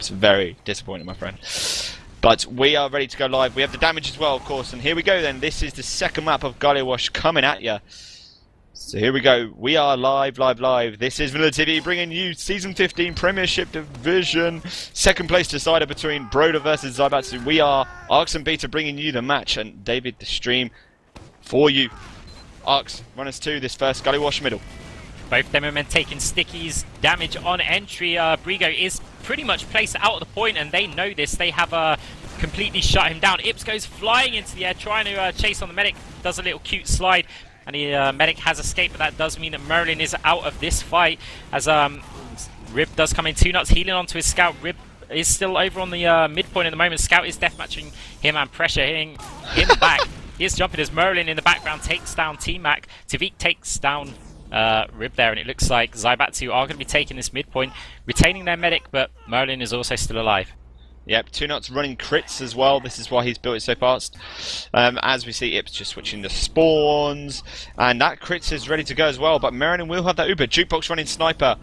Ips. Very disappointing, my friend. But we are ready to go live. We have the damage as well, of course. And here we go then. This is the second map of Gullywash coming at you. So here we go. We are live. This is VanillaTV bringing you Season 15 Premiership Division. Second place decider between Broder versus Zaibatsu. We are Arx and Beta bringing you the match. And David, the stream for you. Arx, run us to this first Gullywash middle. Both them men taking stickies, damage on entry. Brego is pretty much placed out of the point, and they know this. They have completely shut him down. Ips goes flying into the air, trying to chase on the medic. Does a little cute slide, and the medic has escaped, but that does mean that Mirelin is out of this fight. As Rib does come in, 2nuts healing onto his scout. Rib is still over on the midpoint at the moment. Scout is deathmatching him and pressure hitting him back. He is jumping as Mirelin in the background takes down TviQ. TviQ takes down Rib there, and it looks like Zaibatsu are going to be taking this midpoint, retaining their medic, but Mirelin is also still alive. Yep, 2nuts running crits as well. This is why he's built it so fast. As we see Ips just switching the spawns, and that crits is ready to go as well, but Mirelin will have that Uber. Jukebox running sniper.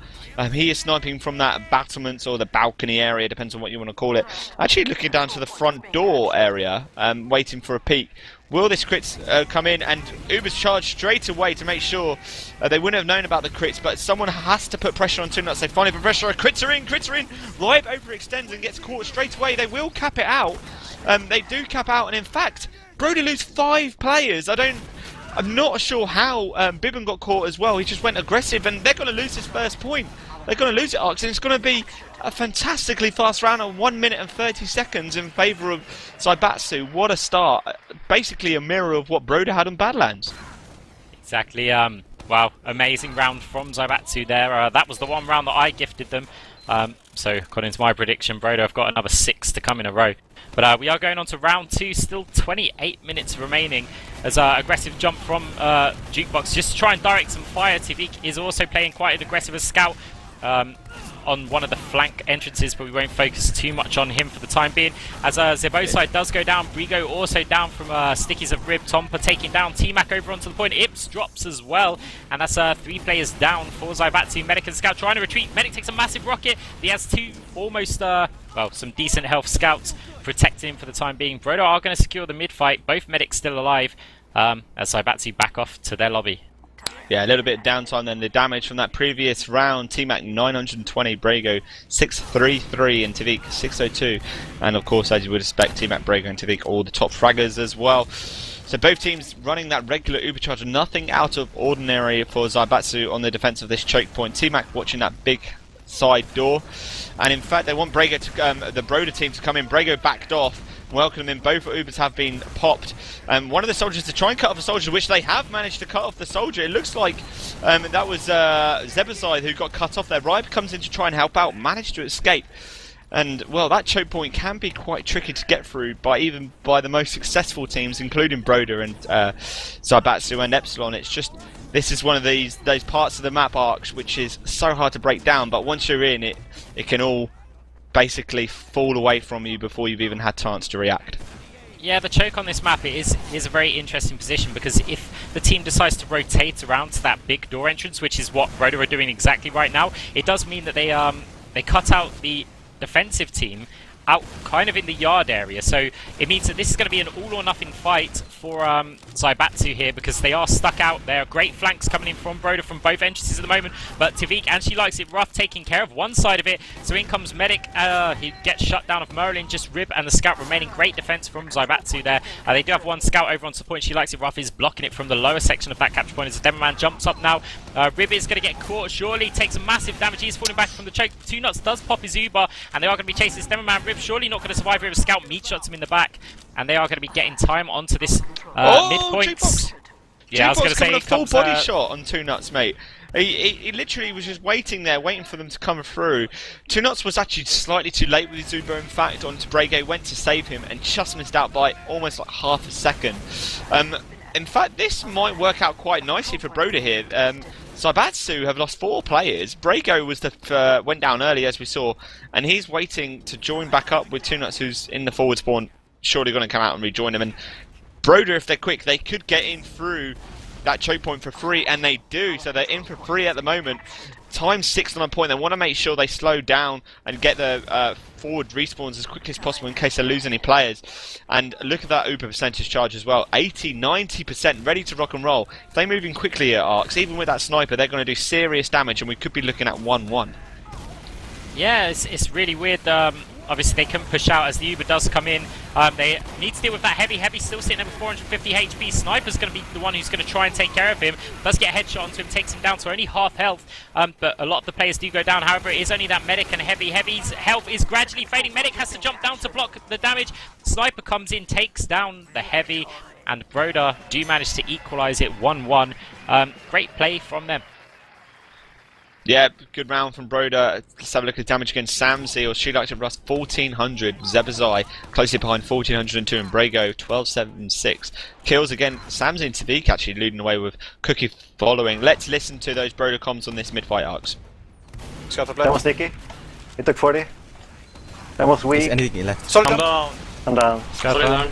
He is sniping from that battlements or the balcony area, depends on what you want to call it. Actually looking down to the front door area, waiting for a peek. Will this crits come in, and Uber's charged straight away to make sure they wouldn't have known about the crits, but someone has to put pressure on 2nuts. They finally put pressure. Crits are in. Riot overextends and gets caught straight away. They will cap it out. They do cap out, and in fact, Broder lose 5 players. I'm not sure how Bibbon got caught as well. He just went aggressive, and they're going to lose his first point. They're going to lose it, Arx, and it's going to be a fantastically fast round of 1 minute and 30 seconds in favour of Zaibatsu. What a start. Basically a mirror of what Broder had on Badlands. Exactly. Wow, amazing round from Zaibatsu there. That was the one round that I gifted them. So according to my prediction, Broder have got another 6 to come in a row. But we are going on to round 2, still 28 minutes remaining. As aggressive jump from Jukebox just to try and direct some fire. TviQ is also playing quite an aggressive as scout on one of the flank entrances, but we won't focus too much on him for the time being. As Zebbosai does go down, Brego also down from stickies of Rib. tonppa taking down TviQ over onto the point. Ips drops as well, and that's 3 players down for Zaibatsu. Medic and Scout trying to retreat. Medic takes a massive rocket. He has 2 almost, well, some decent health scouts protecting him for the time being. Broder are going to secure the mid fight. Both medics still alive as Zaibatsu back off to their lobby. Yeah, a little bit of downtime then. The damage from that previous round, TviQ 920, Brego 633, and TviQ 602. And of course, as you would expect, TviQ, Brego and TviQ all the top fraggers as well. So both teams running that regular ubercharge, nothing out of ordinary for Zaibatsu on the defense of this choke point. TviQ watching that big side door, and in fact they want Brego to the Broder team to come in. Brego backed off, welcome in. Both Ubers have been popped. One of the soldiers to try and cut off a soldier, which they have managed to cut off the soldier. It looks like that was Zebbosai who got cut off there. Riot comes in to try and help out, managed to escape. And well, that choke point can be quite tricky to get through even by the most successful teams, including Broder and Zaibatsu and Epsilon. It's just, this is one of those parts of the map, Arx, which is so hard to break down, but once you're in it, it can all basically fall away from you before you've even had chance to react. Yeah, the choke on this map is a very interesting position, because if the team decides to rotate around to that big door entrance, which is what Broder are doing exactly right now, it does mean that they cut out the defensive team out kind of in the yard area. So it means that this is going to be an all-or-nothing fight for Zaibatsu here, because they are stuck out. There are great flanks coming in from Broder from both entrances at the moment, but TviQ, and she likes it rough, taking care of one side of it. So in comes Medic. He gets shut down of Mirelin, just Rib and the Scout remaining. Great defense from Zaibatsu there. They do have one Scout over onto the point. She likes it rough, is blocking it from the lower section of that capture point as the Demoman jumps up now. Rib is going to get caught, surely takes a massive damage. He's falling back from the choke. 2nuts does pop his Uber, and they are going to be chasing this Demoman. Rib surely not going to survive here. Scout meat shots him in the back, and they are going to be getting time onto this midpoint. Yeah, I was going to say, a full body shot on 2nuts, mate. He literally was just waiting there, waiting for them to come through. 2nuts was actually slightly too late with his Uber, in fact, onto Brego, went to save him, and just missed out by almost like half a second. In fact, this might work out quite nicely for Broder here. Zaibatsu have lost 4 players. Brego was went down early, as we saw, and he's waiting to join back up with 2nuts, who's in the forward spawn, surely going to come out and rejoin him. And Broder, if they're quick, they could get in through that choke point for free, and they do. So they're in for free at the moment. time 6 on a point. They want to make sure they slow down and get the forward respawns as quickly as possible in case they lose any players. And look at that Uber percentage charge as well. 80-90% ready to rock and roll. If they move in quickly at Arx, even with that sniper, they're going to do serious damage, and we could be looking at 1-1. Yeah, it's really weird. Obviously, they couldn't push out as the Uber does come in. They need to deal with that heavy, still sitting there with 450 HP. Sniper's going to be the one who's going to try and take care of him. Does get a headshot onto him, takes him down to only half health. But a lot of the players do go down. However, it is only that Medic and Heavy's health is gradually fading. Medic has to jump down to block the damage. Sniper comes in, takes down the Heavy, and Broder do manage to equalise it 1-1. Great play from them. Yeah, good round from Broder. Let's have a look at damage against smzi, or she likes to rust 1400. Zebbosai closely behind 1402, and Brego 1276. Kills again. smzi and TviQ actually leading away with Cookie following. Let's listen to those Broder comms on this mid-fight Arx. That was sticky. He took 40. That was weak. Is anything left? I'm down. I'm down. Scout down.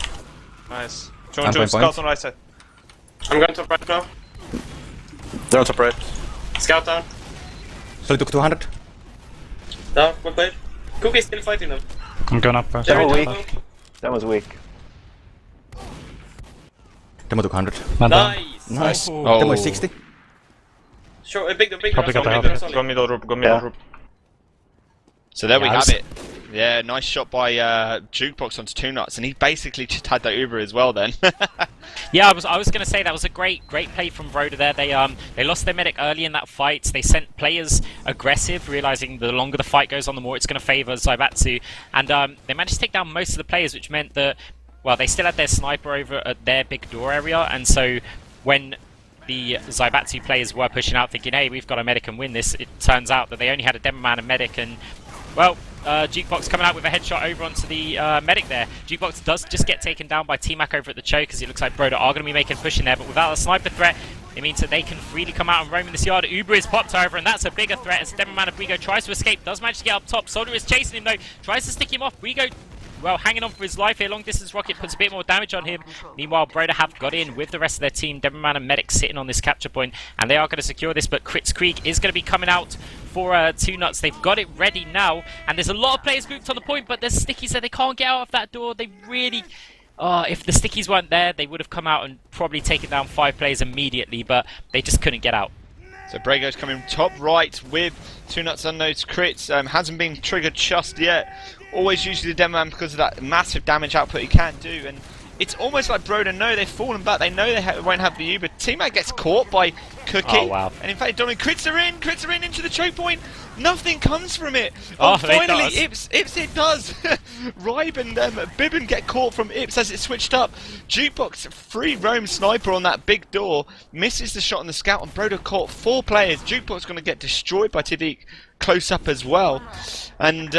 Nice. Join scout on right side. I'm going top right now. They're on top right. Scout down. So he took 200. Down, one player. Cookie's still fighting them. I'm going up. That was weak. That was weak. Demo took 100. Nice! Nice. Oh. Demo is 60. Sure, big Probably got the help. Go middle rope, So there we Yeah, have it. Yeah, nice shot by Jukebox onto 2nuts, and he basically just had that Uber as well then. Yeah, I was going to say that was a great play from Broder there. They lost their medic early in that fight. They sent players aggressive, realizing the longer the fight goes on, the more it's going to favor Zaibatsu. And they managed to take down most of the players, which meant that, well, they still had their sniper over at their big door area. And so when the Zaibatsu players were pushing out thinking, hey, we've got a medic and win this, it turns out that they only had a demo man and medic, and, well, Jukebox coming out with a headshot over onto the medic there. Jukebox does just get taken down by T-Mac over at the choke, as it looks like Broder are going to be making a push in there, but without a sniper threat, it means that they can freely come out and roam in this yard. Uber is popped over, and that's a bigger threat as Demoman of Brego tries to escape, does manage to get up top. Soldier is chasing him though, tries to stick him off. Brego, well, hanging on for his life here. Long distance rocket puts a bit more damage on him. Meanwhile, Broder have got in with the rest of their team. Demoman and Medic sitting on this capture point, and they are going to secure this, but Crits Creek is going to be coming out for 2nuts. They've got it ready now, and there's a lot of players grouped on the point, but there's stickies that they can't get out of that door. They really... if the stickies weren't there, they would have come out and probably taken down 5 players immediately, but they just couldn't get out. So Brego's coming top right with 2nuts unknown's crits. Hasn't been triggered just yet. Always usually the demo man because of that massive damage output he can do, and it's almost like Broder know they've fallen back. They know they won't have the Uber. Teammate gets caught by Cookie. Oh, wow. And in fact, Dominic, crits are in into the choke point. Nothing comes from it. Oh, finally, Ips it does. Ribe and Bibbin get caught from Ips as it switched up. Jukebox free roam sniper on that big door. Misses the shot on the scout, and Broder caught 4 players. Jukebox going to get destroyed by TviQ close up as well. And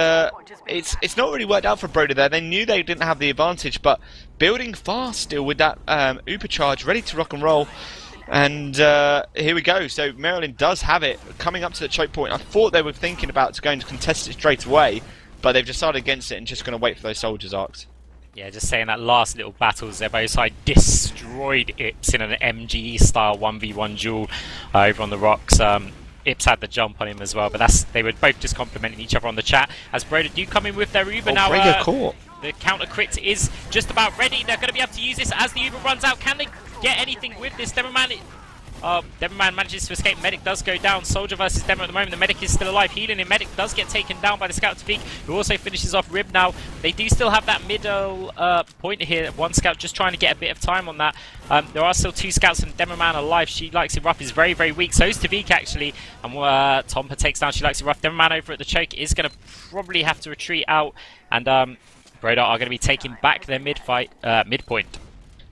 it's not really worked out for Broder there. They knew they didn't have the advantage, but building fast still with that Uber charge, ready to rock and roll. And here we go. So Mirelin does have it coming up to the choke point. I thought they were thinking about going to contest it straight away, but they've decided against it and just going to wait for those soldiers, Arx. Yeah, just saying that last little battle, Zebbosai destroyed Ips in an MGE style 1v1 duel over on the rocks. Ips had the jump on him as well, but they were both just complimenting each other on the chat. As Broder do come in with their Uber now. Brego caught. The counter crit is just about ready. They're going to be able to use this as the Uber runs out. Can they get anything with this? Demoman manages to escape. Medic does go down. Soldier versus Demo at the moment. The Medic is still alive. Healing him. Medic does get taken down by the Scout TviQ, who also finishes off Rib now. They do still have that middle point here. One Scout just trying to get a bit of time on that. There are still 2 Scouts and Demoman alive. She likes it rough. Is very, very weak. So is TviQ actually. And tonppa takes down She likes it rough. Demoman over at the choke is going to probably have to retreat out. And Broder are going to be taking back their midpoint.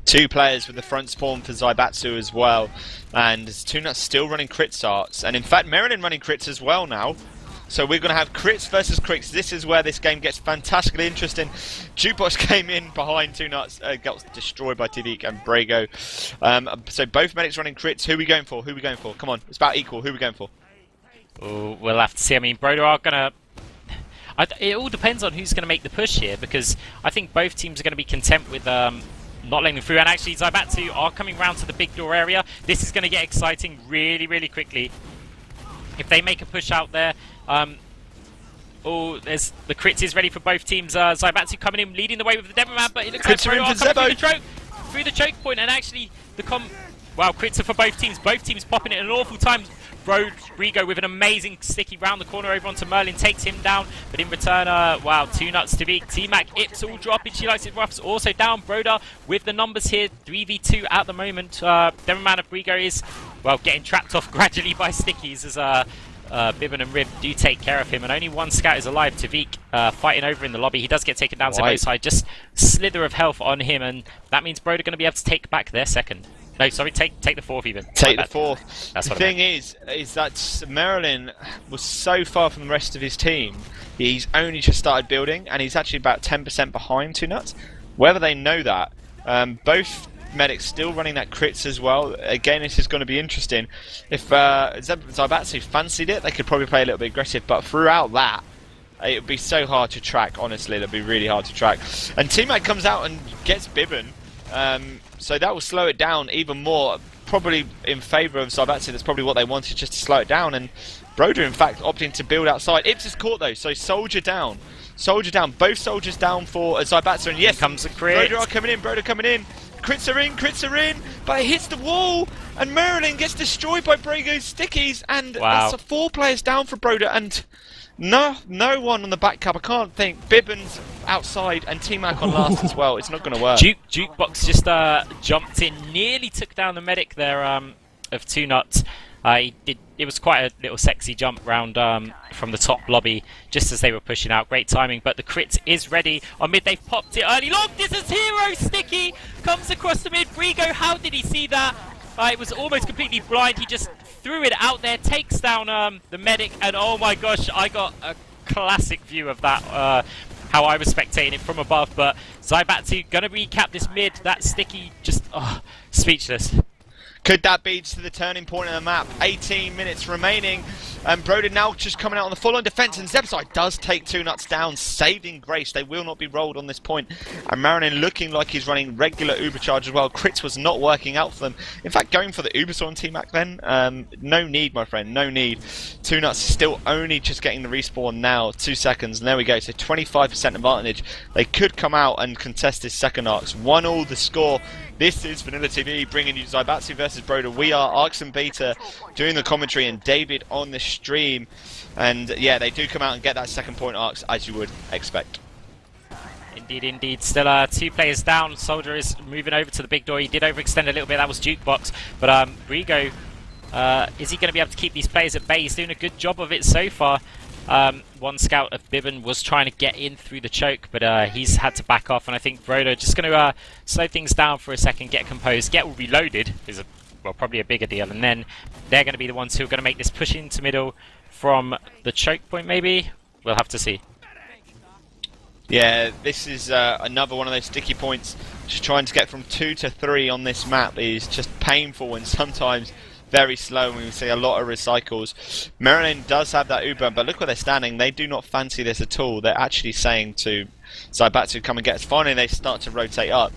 2 players with the front spawn for Zaibatsu as well, and 2nuts still running crit starts, and in fact Mirelin running crits as well now. So we're going to have crits versus crits. This is where this game gets fantastically interesting. Jukebox came in behind 2nuts, got destroyed by TviQ and Brego. So both medics running crits. Who are we going for? Come on, it's about equal. Who are we going for? Oh, we'll have to see. I mean, Broder are going to... it all depends on who's going to make the push here, because I think both teams are going to be content with not letting them through. And actually, Zaibatsu are coming round to the big door area. This is going to get exciting really, really quickly. if they make a push out there, there's the crits is ready for both teams. Zaibatsu coming in, leading the way with the Demo Man, but it looks like Crits are in Broder for coming Zebbo. through the choke point, and actually wow, crits are for both teams. Both teams popping it at an awful time. Brego with an amazing sticky round the corner over onto Mirelin, takes him down, but in return, wow, 2 nuts to beat. TviQ, Ips all dropping, she likes it roughs also down. Broder with the numbers here, 3v2 at the moment. Demo Man of Brego is, well, getting trapped off gradually by stickies as Bibbin and Rib do take care of him, and only one scout is alive. TviQ fighting over in the lobby. He does get taken down. Zebbosai, just slither of health on him, and that means Broder going to be able to take back their second. No, sorry, take the fourth even. Take the fourth. That's the what I thing is that Mirelin was so far from the rest of his team. He's only just started building, and he's actually about 10% behind 2 nuts. Whether they know that, both medics still running that crits as well. Again, this is going to be interesting. If Zaibatsu fancied it, they could probably play a little bit aggressive, but throughout that, it would be so hard to track, honestly. It would be really hard to track. And TviQ comes out and gets Bibbin, so that will slow it down even more, probably in favour of Zaibatsu. That's probably what they wanted, just to slow it down. And Broder, in fact, opting to build outside. Ips is caught, though, so soldier down. Soldier down. Both soldiers down for Zaibatsu. And yes, comes the crit. Broder coming in, Crits are in, but it hits the wall, and Mirelin gets destroyed by Brego's stickies, and wow. that's 4 players down for Broder, and no one on the back cab. I can't think. Bibbin's outside, and TviQ on last as well. It's not going to work. Jukebox just jumped in, nearly took down the medic there of 2 nuts. It was quite a little sexy jump round from the top lobby just as they were pushing out. Great timing, but the crit is ready on mid. They've popped it early. Long distance hero sticky comes across the mid. Brego, how did he see that? It was almost completely blind. He just threw it out there, takes down the medic, and oh my gosh, I got a classic view of that. How I was spectating it from above, but Zaibatsu gonna recap this mid. That sticky just speechless. Could that be to the turning point of the map? 18 minutes remaining, and Broder now just coming out on the full-on defense, and Zebbosai does take 2 nuts down, saving grace. They will not be rolled on this point, and Mirelin looking like he's running regular Uber charge as well. Crits was not working out for them. In fact, going for the Uber on TviQ then, no need, my friend, no need. 2 nuts still only just getting the respawn now, 2 seconds, and there we go. So 25% advantage. They could come out and contest this second Arx. 1-1 the score. This is VanillaTV bringing you Zaibatsu versus Broder. We are Arx and Beta doing the commentary, and David on the stream. And yeah, they do come out and get that second point Arx, as you would expect. Indeed. Still 2 players down. Soldier is moving over to the big door. He did overextend a little bit. That was Jukebox. But Brego, is he going to be able to keep these players at bay? He's doing a good job of it so far. One scout of Bibbin was trying to get in through the choke, but he's had to back off, and I think Broder just going to slow things down for a second, get composed, get reloaded is probably a bigger deal, and then they're going to be the ones who are going to make this push into middle from the choke point. Maybe we'll have to see. Yeah, this is another one of those sticky points. Just trying to get from 2 to 3 on this map is just painful, and sometimes very slow, and we see a lot of recycles. Mirelin does have that Uber, but look where they're standing. They do not fancy this at all. They're actually saying to Zaibatsu, come and get us. Finally, they start to rotate up.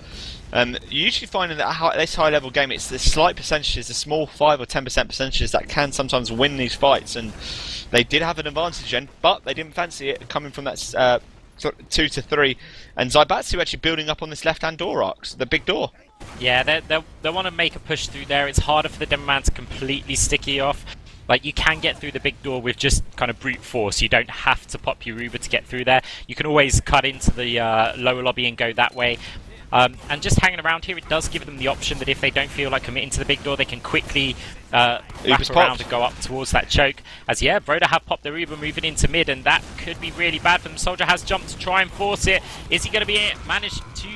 You usually find in this high-level game, it's the slight percentages, the small 5 or 10% percentages that can sometimes win these fights, and they did have an advantage, but they didn't fancy it coming from that 2 to 3. And Zaibatsu actually building up on this left-hand door Arx, the big door. Yeah, they want to make a push through there. It's harder for the Demo Man to completely sticky off. Like, you can get through the big door with just kind of brute force. You don't have to pop your Uber to get through there. You can always cut into the lower lobby and go that way. And just hanging around here, it does give them the option that if they don't feel like committing to the big door, they can quickly wrap around and go up towards that choke. As yeah, Broder have popped their Uber moving into mid, and that could be really bad for them. Soldier has jumped to try and force it. Is he going to be managed to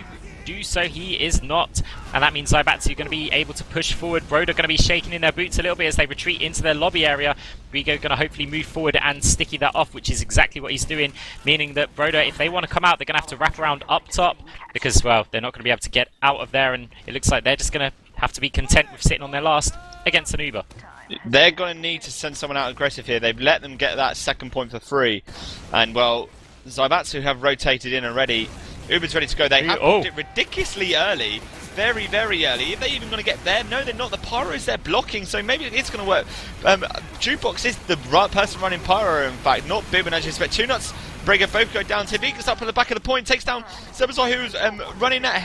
do so? He is not, and that means Zaibatsu are going to be able to push forward. Broder going to be shaking in their boots a little bit as they retreat into their lobby area. Brego going to hopefully move forward and sticky that off, which is exactly what he's doing, meaning that Broder, if they want to come out, they're going to have to wrap around up top, because, well, they're not going to be able to get out of there, and it looks like they're just going to have to be content with sitting on their last against an Uber. They're going to need to send someone out aggressive here. They've let them get that second point for free, and, well, Zaibatsu have rotated in already. Uber's ready to go. They have it ridiculously early. very, very early. If they're even going to get there, no, they're not. The Pyro's there blocking, so maybe it's going to work. Jukebox is the right person running Pyro, in fact, not Bibbin as you expect. Two Nuts, Brego both go down. TviQ is up on the back of the point, takes down Zebbosai, who's running that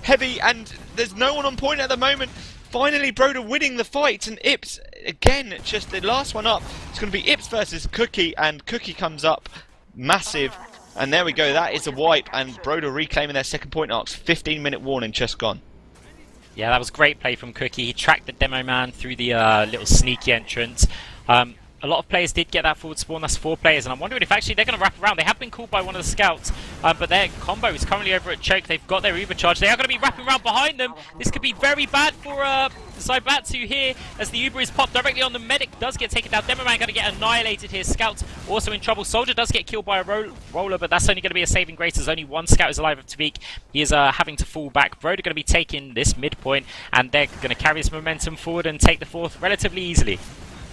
heavy, and there's no one on point at the moment. Finally, Broder winning the fight, and Ips, again, just the last one up. It's going to be Ips versus Cookie, and Cookie comes up massive. And there we go, that is a wipe, and Broder reclaiming their second point. Arx, 15-minute warning just gone. Yeah, that was great play from Cookie. He tracked the demo man through the little sneaky entrance. A lot of players did get that forward spawn. That's 4 players, and I'm wondering if actually they're going to wrap around. They have been called by one of the scouts, but their combo is currently over at Choke. They've got their Uber charge. They are going to be wrapping around behind them. This could be very bad for Zaibatsu here, as the Uber is popped directly on the medic. Does get taken down. Demo man going to get annihilated here. Scouts also in trouble. Soldier does get killed by a roller, but that's only going to be a saving grace as only one scout is alive of TviQ. He is having to fall back. Broder going to be taking this midpoint, and they're going to carry this momentum forward and take the fourth relatively easily.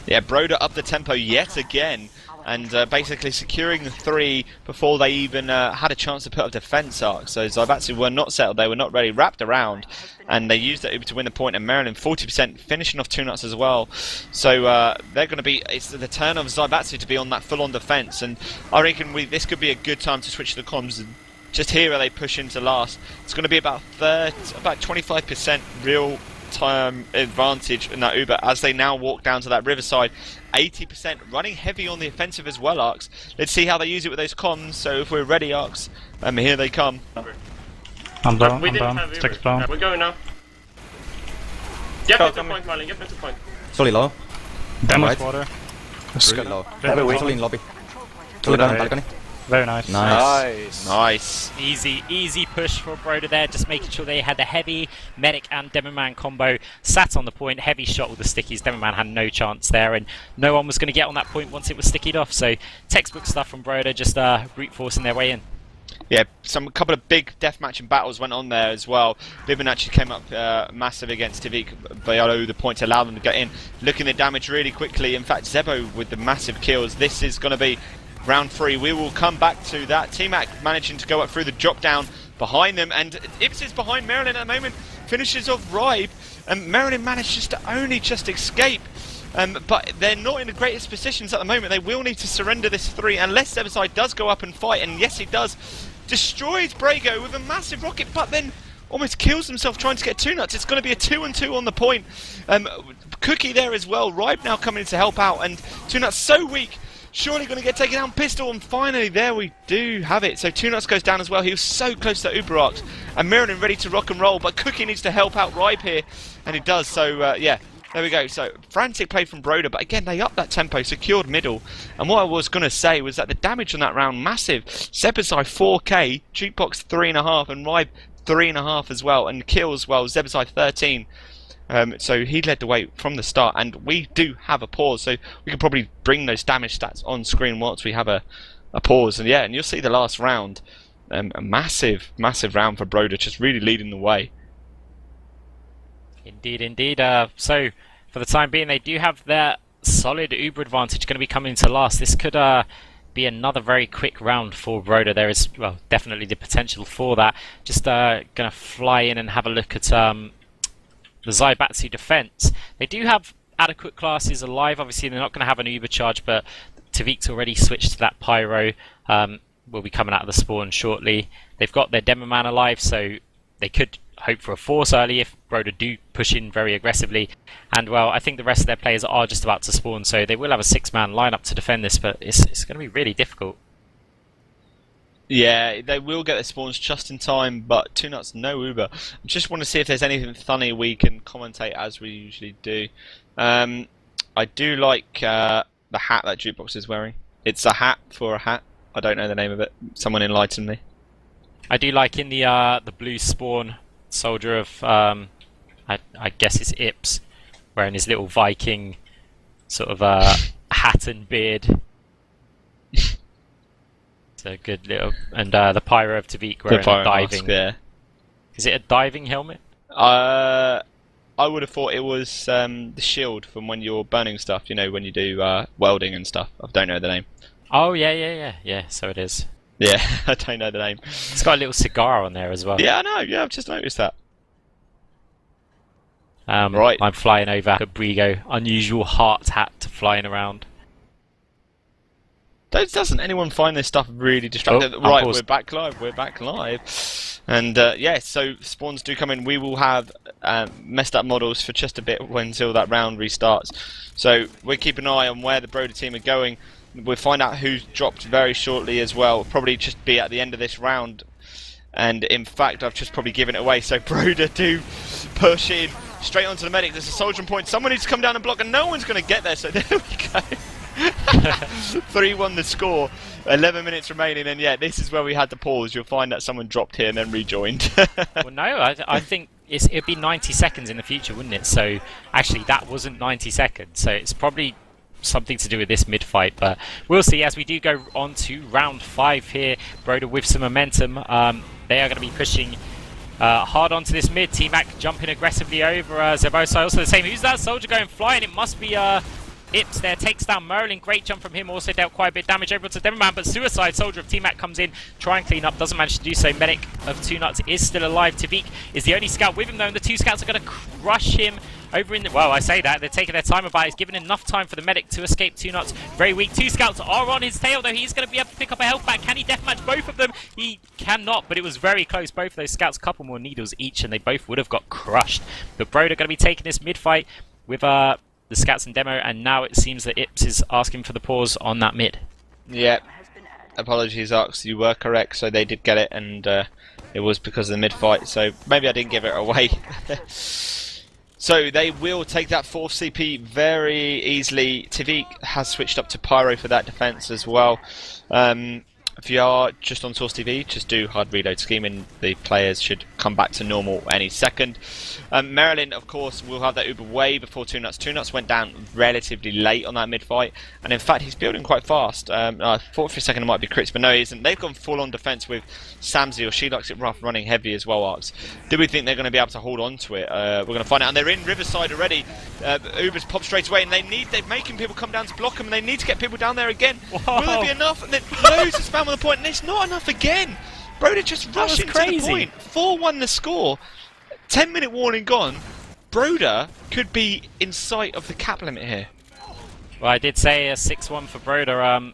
Yeah, Broder up the tempo yet again, and basically securing the 3 before they even had a chance to put up defense arc. So Zaibatsu were not settled, they were not ready, wrapped around, and they used that Uber to win the point, and Mirelin 40% finishing off 2 Nuts as well. So they're going to be, it's the turn of Zaibatsu to be on that full-on defense, and I reckon this could be a good time to switch to the comms. And just here where they push into last, it's going to be about 25% real time advantage in that Uber as they now walk down to that riverside. 80% running heavy on the offensive as well, Arx. Let's see how they use it with those comms. So if we're ready, Arx, here they come. I'm down, We I'm didn't down. have Stick Uber. down. We're going now. Get me to point, Marlin, get me to point. Solely low. Damage Right. water. Really low. Very Solely in lobby. Solely down Right. balcony. Very nice. Nice. Nice. Easy push for Broder there, just making sure they had the heavy medic and demo man combo sat on the point. Heavy shot with the stickies. Demo man had no chance there, and no one was going to get on that point once it was stickied off. So textbook stuff from Broder, just brute forcing their way in. Yeah, a couple of big deathmatch and battles went on there as well. Bibbin actually came up massive against TviQ below the point to allow them to get in. Looking at damage really quickly. In fact, Zebbo with the massive kills. This is going to be round 3. We will come back to that. T-Mac managing to go up through the drop down behind them, and Ips is behind Mirelin at the moment. Finishes off Ribe, and Mirelin managed to only just escape. But they're not in the greatest positions at the moment. They will need to surrender this 3 unless Zebbosai does go up and fight, and yes he does. Destroys Brego with a massive rocket, but then almost kills himself trying to get 2 Nuts. It's going to be a 2-on-2 on the point. Cookie there as well. Ribe now coming in to help out, and 2 Nuts so weak. Surely going to get taken down. Pistol, and finally there we do have it. So 2 Nuts goes down as well. He was so close to Uber Arx, and Mirelin ready to rock and roll, but Cookie needs to help out Ribe here, and he does. So yeah, there we go. So frantic play from Broder, but again they upped that tempo, secured middle. And what I was going to say was that the damage on that round massive. Zebbosai 4k, jukebox 3.5, and Ribe 3.5 as well, and kills well. Zebbosai 13. So he led the way from the start, and we do have a pause, so we can probably bring those damage stats on screen once we have a pause. And yeah, and you'll see the last round, a massive round for Broder, just really leading the way. Indeed. So for the time being, they do have their solid Uber advantage going to be coming to last. This could be another very quick round for Broder. There is, well, definitely the potential for that. Just going to fly in and have a look at the Zaibatsu defense. They do have adequate classes alive. Obviously, they're not going to have an Uber charge, but TviQ's already switched to that Pyro. Will be coming out of the spawn shortly. They've got their demo man alive, so they could hope for a force early if Broder do push in very aggressively. And well, I think the rest of their players are just about to spawn, so they will have a 6-man lineup to defend this, but it's going to be really difficult. Yeah, they will get their spawns just in time, but 2 Nuts, no Uber. I just want to see if there's anything funny we can commentate as we usually do. I do like the hat that Jukebox is wearing. It's a hat for a hat. I don't know the name of it. Someone enlighten me. I do like in the blue spawn soldier of I guess it's Ips, wearing his little Viking sort of hat and beard. It's a good little, and the Pyro of TviQ wearing a diving. Mask, yeah. Is it a diving helmet? I would have thought it was the shield from when you're burning stuff. You know, when you do welding and stuff. I don't know the name. Oh yeah. So it is. Yeah, I don't know the name. It's got a little cigar on there as well. Yeah, I know. Yeah, I've just noticed that. Right. I'm flying over the Brego. Unusual heart hat flying around. Doesn't anyone find this stuff really distracting? Oh, right, paused. we're back live. We're back live. And yeah, so spawns do come in. We will have messed up models for just a bit until that round restarts. So we're keeping an eye on where the Broder team are going. We'll find out who's dropped very shortly as well. Probably just be at the end of this round. And in fact, I've just probably given it away. So Broder do push in straight onto the medic. There's a soldier on point. Someone needs to come down and block, and no one's going to get there. So there we go. 3-1 the score. 11 minutes remaining, and yeah, this is where we had to pause. You'll find that someone dropped here and then rejoined. Well, no, I think it'd be 90 seconds in the future, wouldn't it? So actually, that wasn't 90 seconds. So it's probably something to do with this mid fight, but we'll see as we do go on to round 5 here. Broder with some momentum. They are going to be pushing hard onto this mid. TviQ jumping aggressively over Zebbosai. Also the same. Who's that soldier going flying? It must be Ips there, takes down Mirelin. Great jump from him. Also dealt quite a bit of damage over to Demoman, but Suicide Soldier of TviQ comes in, try and clean up, doesn't manage to do so. Medic of 2 Nuts is still alive. TviQ is the only scout with him though, and the 2 scouts are going to crush him over in the... Well, I say that, they're taking their time about it. He's given enough time for the medic to escape. 2 Nuts, very weak. 2 scouts are on his tail though. He's going to be able to pick up a health back. Can he deathmatch both of them? He cannot, but it was very close. Both of those scouts, a couple more needles each, and they both would have got crushed. But Broder going to be taking this mid-fight with the scouts and demo, and now it seems that Ips is asking for the pause on that mid. Yeah, apologies Arx, you were correct, so they did get it, and it was because of the mid fight, so maybe I didn't give it away. So they will take that 4th CP very easily. TviQ has switched up to Pyro for that defense as well. If you are just on Source TV, just do hard reload scheme and the players should come back to normal any second. Mirelin, of course, will have that Uber way before 2 Nuts. 2 Nuts went down relatively late on that mid-fight, and in fact, he's building quite fast. I thought for a second it might be crits, but no, he isn't. They've gone full-on defense with smzi, or She Likes It Rough, running heavy as well, Arx. Do we think they're going to be able to hold on to it? We're going to find out, and they're in Riverside already. Uber's popped straight away, and they're making people come down to block them, and they need to get people down there again. Whoa. Will it be enough? And then loads of spam on the point, and it's not enough again. Broder just rushing to the point. 4-1 the score. 10-minute warning gone. Broder could be in sight of the cap limit here. Well, I did say a 6-1 for Broder.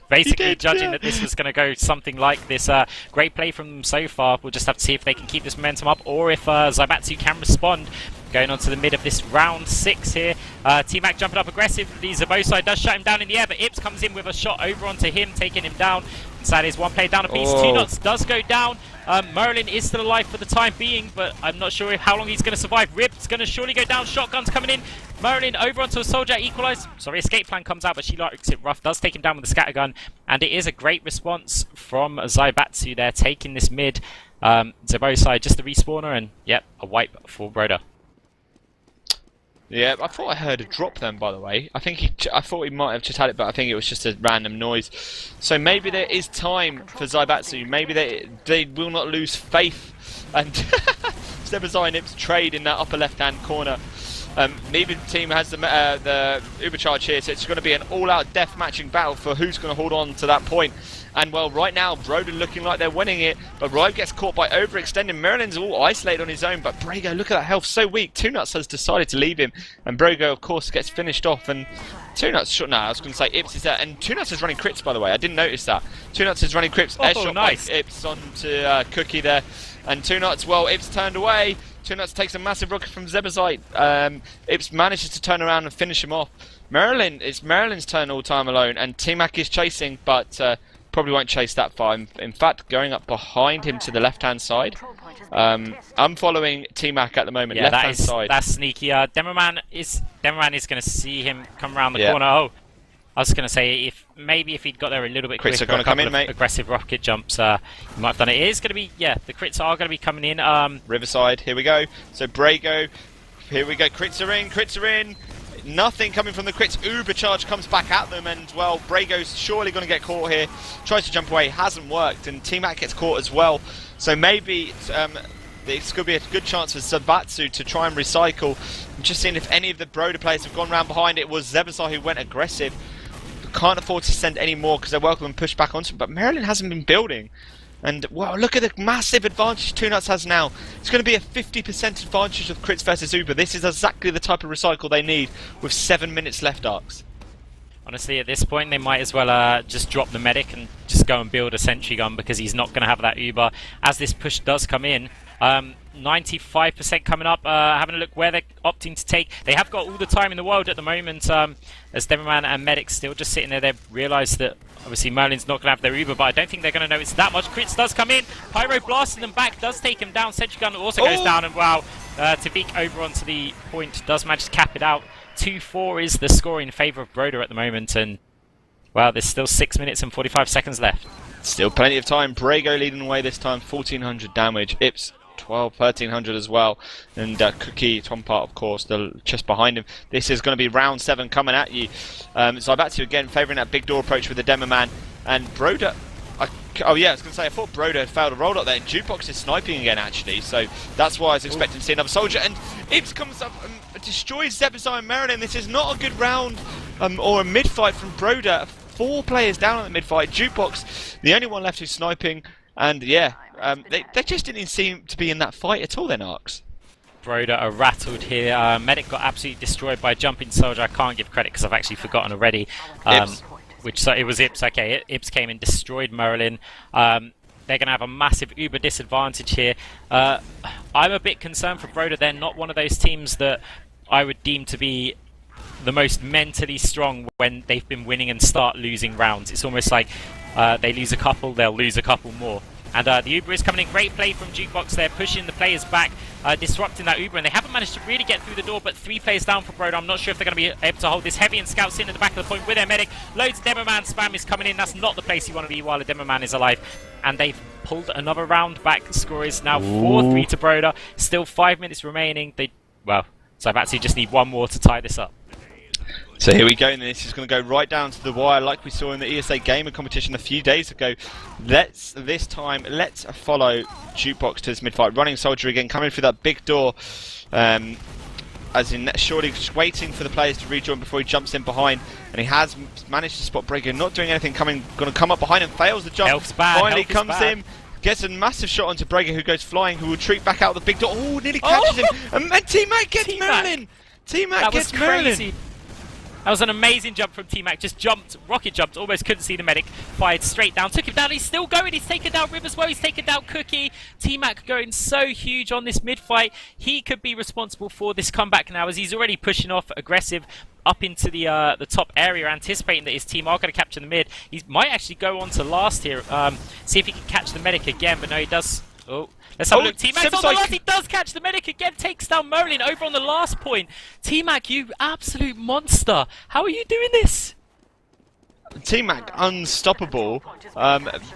Basically judging that this was going to go something like this. Great play from them so far. We'll just have to see if they can keep this momentum up, or if Zaibatsu can respond. Going on to the mid of this round 6 here. TviQ jumping up aggressively. Zebbosai does shut him down in the air, but Ips comes in with a shot over onto him, taking him down. So that is 1 player down a piece. 2 Nuts does go down. Mirelin is still alive for the time being, but I'm not sure how long he's going to survive. Rib's going to surely go down. Shotgun's coming in. Mirelin over onto a soldier. Equalize. Sorry, escape plan comes out, but She Likes It Rough does take him down with the scattergun. And it is a great response from Zaibatsu there, taking this mid. Zebbosai just the respawner, and yep, a wipe for Broder. Yeah, I thought I heard a drop then, by the way. I thought he might have just had it, but I think it was just a random noise. So maybe there is time for Zaibatsu. Maybe they will not lose faith. And Zebbosai and Ips trade in that upper left-hand corner. Neither team has the Uber charge here, so it's going to be an all-out death-matching battle for who's going to hold on to that point. And well, right now, Broder looking like they're winning it, but Rive gets caught by overextending. Mirelin's all isolated on his own, but Brego, look at that health, so weak. 2 Nuts has decided to leave him, and Brego, of course, gets finished off. And 2 Nuts, no, I was going to say Ips is there, and 2 Nuts is running crits, by the way. I didn't notice that. 2 Nuts is running crits. Oh, nice. By Ips onto Cookie there, and 2 Nuts, well, Ips turned away. 2 Nuts takes a massive rocket from Zebbosai. Ips manages to turn around and finish him off. Mirelin, it's Mirelin's turn all time alone, and TviQ is chasing, but probably won't chase that far. In fact, going up behind him to the left-hand side. I'm following TviQ at the moment, yeah, left-hand side. That's sneaky. Demoman is going to see him come around the corner. Oh, I was going to say, if he'd got there a little bit quicker, crits are going to come in, mate. Aggressive rocket jumps, he might have done it. It is going to be, yeah, the crits are going to be coming in. Riverside, here we go. So Brego, here we go. Crits are in. Nothing coming from the crits. Uber charge comes back at them, and well, Brego's surely going to get caught here. Tries to jump away, hasn't worked, and TviQ gets caught as well. So maybe this could be a good chance for Zaibatsu to try and recycle. I'm just seeing if any of the Broder players have gone round behind. It was Zebbosai who went aggressive. Can't afford to send any more because they're welcome and push back onto him. But Mirelin hasn't been building. And, wow, look at the massive advantage 2nuts has now. It's going to be a 50% advantage of crits versus Uber. This is exactly the type of recycle they need with 7 minutes left, Arx. Honestly, at this point, they might as well just drop the medic and just go and build a sentry gun because he's not going to have that Uber. As this push does come in, 95% coming up, having a look where they're opting to take. They have got all the time in the world at the moment, as Devilman and Medic still just sitting there. They've realised that obviously Merlin's not going to have their Uber, but I don't think they're going to notice that much. Crits does come in, Pyro blasting them back, does take him down. Sentry gun also goes down, and wow, TviQ over onto the point, does manage to cap it out. 2-4 is the score in favour of Broder at the moment, and well, there's still 6 minutes and 45 seconds left. Still plenty of time. Brego leading the way this time, 1400 damage. Ips 1300 as well, and Cookie, tonppa, of course, just behind him. This is going to be round 7 coming at you. Zaibatsu again favouring that big door approach with the Demo Man, and Broder. Oh yeah, I was going to say, I thought Broder had failed a roll up there. Jukebox is sniping again, actually, so that's why I was expecting to see another soldier. And Ips comes up and destroys Zebbosai and Mirelin. This is not a good round or a mid-fight from Broder. 4 players down on the mid-fight. Jukebox, the only one left who's sniping. And yeah, they just didn't seem to be in that fight at all then, Arx. Broder are rattled here. Medic got absolutely destroyed by a jumping soldier. I can't give credit because I've actually forgotten already. It was Ips, okay. Ips came and destroyed Mirelin. They're going to have a massive Uber disadvantage here. I'm a bit concerned for Broder. They're not one of those teams that I would deem to be the most mentally strong when they've been winning and start losing rounds. It's almost like they lose a couple, they'll lose a couple more. And the Uber is coming in. Great play from Jukebox there, pushing the players back, disrupting that Uber, and they haven't managed to really get through the door, but 3 players down for Broder. I'm not sure if they're going to be able to hold this. Heavy and Scouts in at the back of the point with their medic. Loads of Demo Man spam is coming in. That's not the place you want to be while a Demo Man is alive. And they've pulled another round back. The score is now 4-3 to Broder. Still 5 minutes remaining. So I've actually just need one more to tie this up. So here we go, and this is going to go right down to the wire like we saw in the ESA Gamer competition a few days ago. Let's follow Jukebox to this mid-fight. Running soldier again, coming through that big door. As in, surely just waiting for the players to rejoin before he jumps in behind. And he has managed to spot Brego, not doing anything, going to come up behind him, fails the jump. Help's bad, finally comes in, gets a massive shot onto Brego, who goes flying, who will retreat back out the big door. Oh, nearly catches him. And T-Mac gets Mirelin. T-Mac gets Mirelin. That was an amazing jump from TviQ. Just jumped, rocket jumped, almost couldn't see the medic. Fired straight down, took him down. He's still going. He's taken down Riv as well. He's taken down Cookie. TviQ going so huge on this mid-fight. He could be responsible for this comeback now, as he's already pushing off aggressive up into the top area, anticipating that his team are going to capture the mid. He might actually go on to last here. See if he can catch the medic again, but no, he does. Oh, let's have a look. TviQ's on the last. He does catch the medic again. Takes down Mirelin over on the last point. TviQ, you absolute monster. How are you doing this? TviQ, unstoppable,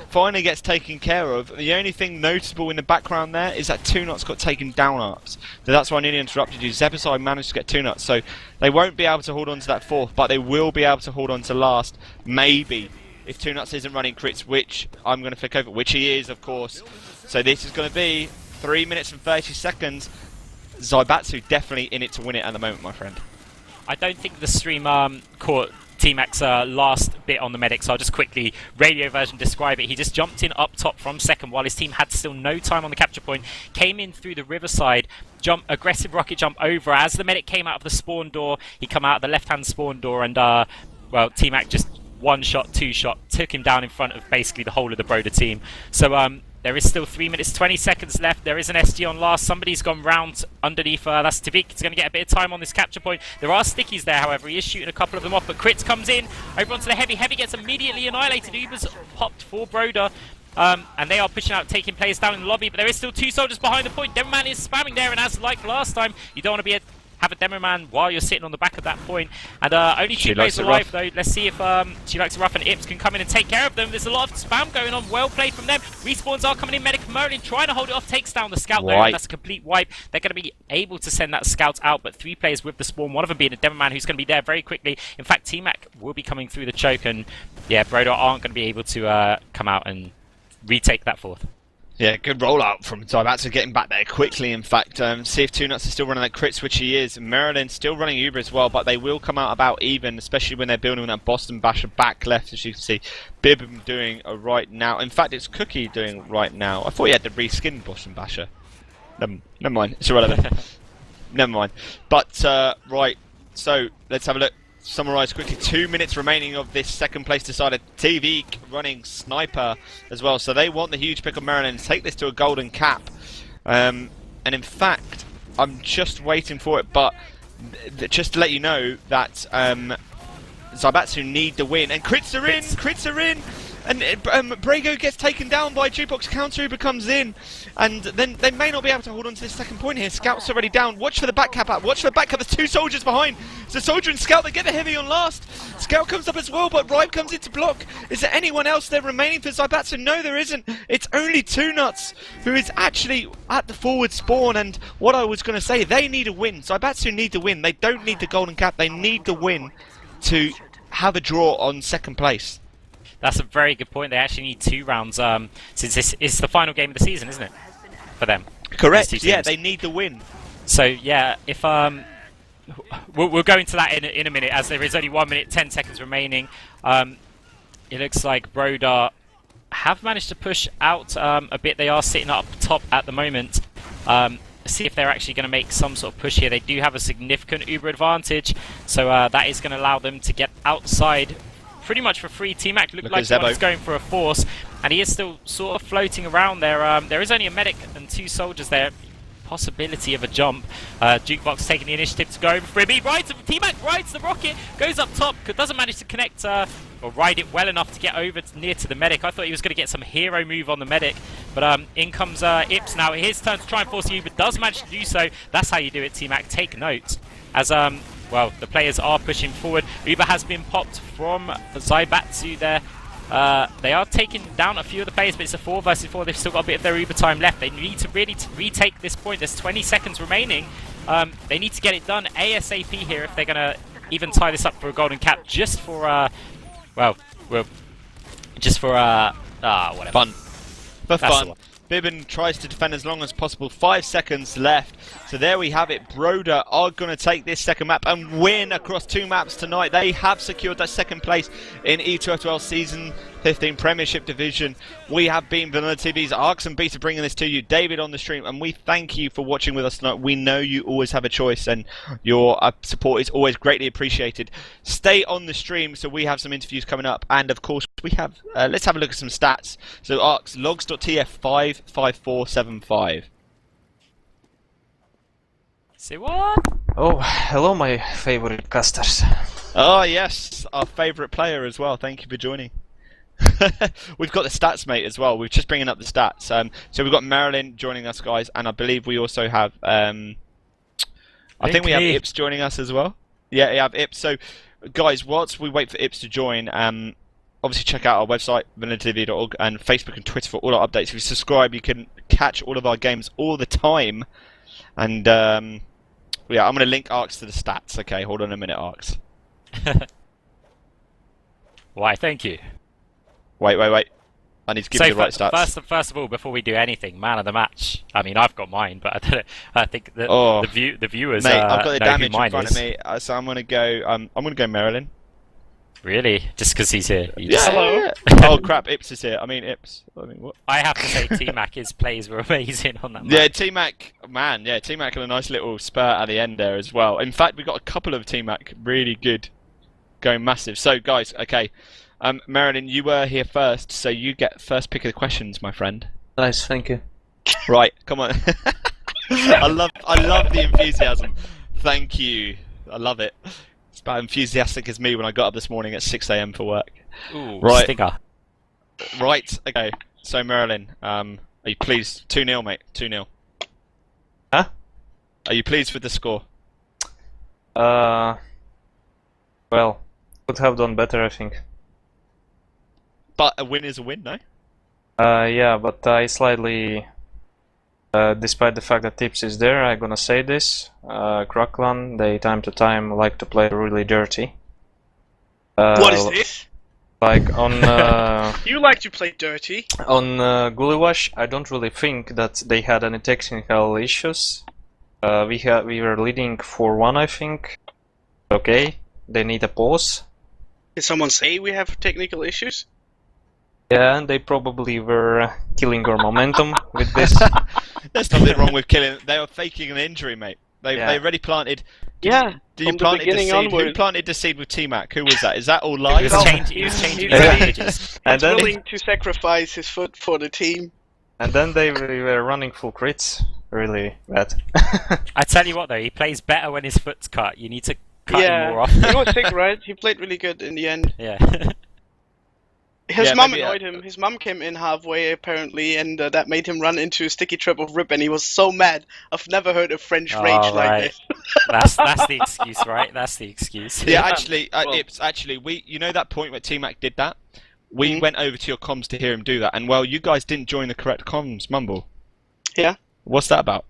finally gets taken care of. The only thing notable in the background there is that 2nuts got taken down, Arx. So that's why I nearly interrupted you. Zebbosai managed to get 2nuts, so they won't be able to hold on to that 4th, but they will be able to hold on to last, maybe, if 2nuts isn't running crits, which I'm going to flick over, which he is, of course. So this is going to be 3 minutes and 30 seconds. Zaibatsu definitely in it to win it at the moment, my friend. I don't think the stream caught TviQ's last bit on the medic, so I'll just quickly radio version describe it. He just jumped in up top from second while his team had still no time on the capture point, came in through the riverside, aggressive rocket jump over. As the medic came out of the spawn door, he come out of the left-hand spawn door, and TviQ just one shot, 2 shot, took him down in front of basically the whole of the Broder team. So there is still 3 minutes, 20 seconds left. There is an SG on last. Somebody's gone round underneath. That's TviQ. He's going to get a bit of time on this capture point. There are stickies there, however. He is shooting a couple of them off, but Crits comes in over onto the Heavy. Heavy gets immediately annihilated. Uber's popped for Broder. And they are pushing out, taking players down in the lobby, but there is still 2 soldiers behind the point. Demoman is spamming there, and as like last time, you don't want to have a Demoman while you're sitting on the back of that point. And only 2 players alive though. Let's see if She Likes It Rough and Ips can come in and take care of them. There's a lot of spam going on. Well played from them. Respawns are coming in. Medic Merlin trying to hold it off. Takes down the scout there. And that's a complete wipe. They're going to be able to send that scout out, but 3 players with the spawn. One of them being a Demoman who's going to be there very quickly. In fact, TviQ will be coming through the choke, and yeah, Broder aren't going to be able to come out and retake that 4th. Yeah, good rollout from Zaibatsu, getting back there quickly. In fact, see if 2Nuts is still running that crit switch. He is. Mirelin still running Uber as well, but they will come out about even, especially when they're building that Boston Basher back left, as you can see. Bib doing right now. In fact, it's Cookie doing right now. I thought he had the reskin Boston Basher. Never mind. It's irrelevant. Never mind. But right, so let's have a look. Summarise quickly. 2 minutes remaining of this second place decided. TviQ running Sniper as well, so they want the huge pick of Mirelin to take this to a golden cap. And in fact, I'm just waiting for it, but just to let you know that Zaibatsu need the win, and crits are in, and Brego gets taken down by jukebox. Counter Uber comes in, and then they may not be able to hold on to this second point here. Scout's already down. Watch for the back cap out. Watch for the back cap. There's 2 soldiers behind. So Soldier and Scout, they get the heavy on last. Scout comes up as well, but Ripe comes in to block. Is there anyone else there remaining for Zaibatsu? No, there isn't. It's only 2Nuts, who is actually at the forward spawn, and what I was going to say, they need a win. Zaibatsu need the win. They don't need the golden cap. They need the win to have a draw on second place. That's a very good point. They actually need 2 rounds, since this is the final game of the season, isn't it? For them. Correct. Yeah, they need the win. So yeah, if we'll go into that in a minute, as there is only 1 minute 10 seconds remaining. It looks like Broder have managed to push out a bit. They are sitting up top at the moment. See if they're actually going to make some sort of push here. They do have a significant Uber advantage, so that is going to allow them to get outside pretty much for free. TviQ looked like he was going for a force, and he is still sort of floating around there. There is only a medic and 2 soldiers there. Possibility of a jump. Jukebox taking the initiative to go over for him. He rides, TviQ rides the rocket, goes up top, doesn't manage to connect or ride it well enough to get over near to the medic. I thought he was going to get some hero move on the medic, but in comes Ips now. His turn to try and force Uber, does manage to do so. That's how you do it, TviQ. Take note. As well, the players are pushing forward. Uber has been popped from Zaibatsu there. They are taking down a few of the players, but it's a 4 versus 4. They've still got a bit of their Uber time left. They need to really retake this point. There's 20 seconds remaining. They need to get it done ASAP here if they're going to even tie this up for a golden cap, just for whatever. Fun. For fun. Bibbin tries to defend as long as possible. 5 seconds left. So there we have it. Broder are going to take this second map and win across 2 maps tonight. They have secured that second place in ETF2L Season 15 Premiership Division. We have been VanillaTV's Arx and Beta bringing this to you. David on the stream, and we thank you for watching with us tonight. We know you always have a choice, and your support is always greatly appreciated. Stay on the stream, so we have some interviews coming up, and of course we have, let's have a look at some stats. So Arx, logs.tf 55475. Say what? Oh, hello my favorite casters. Oh yes, our favourite player as well. Thank you for joining. We've got the stats, mate, as well. We're just bringing up the stats. So we've got Mirelin joining us, guys, and I believe we also have. I think we have Ips joining us as well. Yeah, we have Ips. So, guys, whilst we wait for Ips to join, obviously check out our website VanillaTV.org and Facebook and Twitter for all our updates. If you subscribe, you can catch all of our games all the time. And yeah, I'm going to link Arx to the stats. Okay, hold on a minute, Arx. Why? Thank you. Wait. I need to give you the right stats. First of all, before we do anything, man of the match. I mean, I've got mine, but I don't know, I think that the viewers. Mate, I've got the damage in front is. of me, so I'm gonna go. I'm gonna go Mirelin. Really? Just because he's here? Yeah. Oh crap! Ips is here. I mean Ips. I mean what? I have to say, TviQ, his plays were amazing on that match. Yeah, TviQ, man. Yeah, TviQ had a nice little spurt at the end there as well. In fact, we got a couple of TviQ really good, going massive. So guys, okay. Mirelin, you were here first, so you get first pick of the questions, my friend. Nice, thank you. Right, come on. I love the enthusiasm. Thank you. I love it. It's about enthusiastic as me when I got up this morning at 6 AM for work. Ooh, right. Stinger. Right, okay. So Mirelin, are you pleased? 2-0, mate. 2-0. Huh? Are you pleased with the score? Well, could have done better, I think. But a win is a win, no? Yeah, but I slightly, despite the fact that Tips is there, I'm gonna say this. Croclan, they time to time like to play really dirty. What is this? Like on You like to play dirty. on Gullywash, I don't really think that they had any technical issues. We were leading 4-1, I think. Okay, they need a pause. Did someone say we have technical issues? Yeah, and they probably were killing our momentum with this. There's nothing wrong with killing. They were faking an injury, mate. They Yeah. already planted. Yeah. Did you From the planted the beginning seed? Who onwards. planted the seed with T-Mac? Who was that? Is that all He live? was, he was changing his Yeah. languages. And He's then, willing to sacrifice his foot for the team. and then they were running full crits. Really bad. I tell you what though, he plays better when his foot's cut. You need to cut him Yeah. more often. He was sick, right? He played really good in the end. Yeah. His Yeah, mum maybe, annoyed him. His mum came in halfway, apparently, and that made him run into a sticky trap of Rip, and he was so mad. I've never heard a French Oh, rage like right. this. that's the excuse, right? That's the excuse. Yeah, actually, Well- it's actually we. You know that point where T-Mac did that. We Mhm. went over to your comms to hear him do that, and well, you guys didn't join the correct comms mumble. Yeah. What's that about?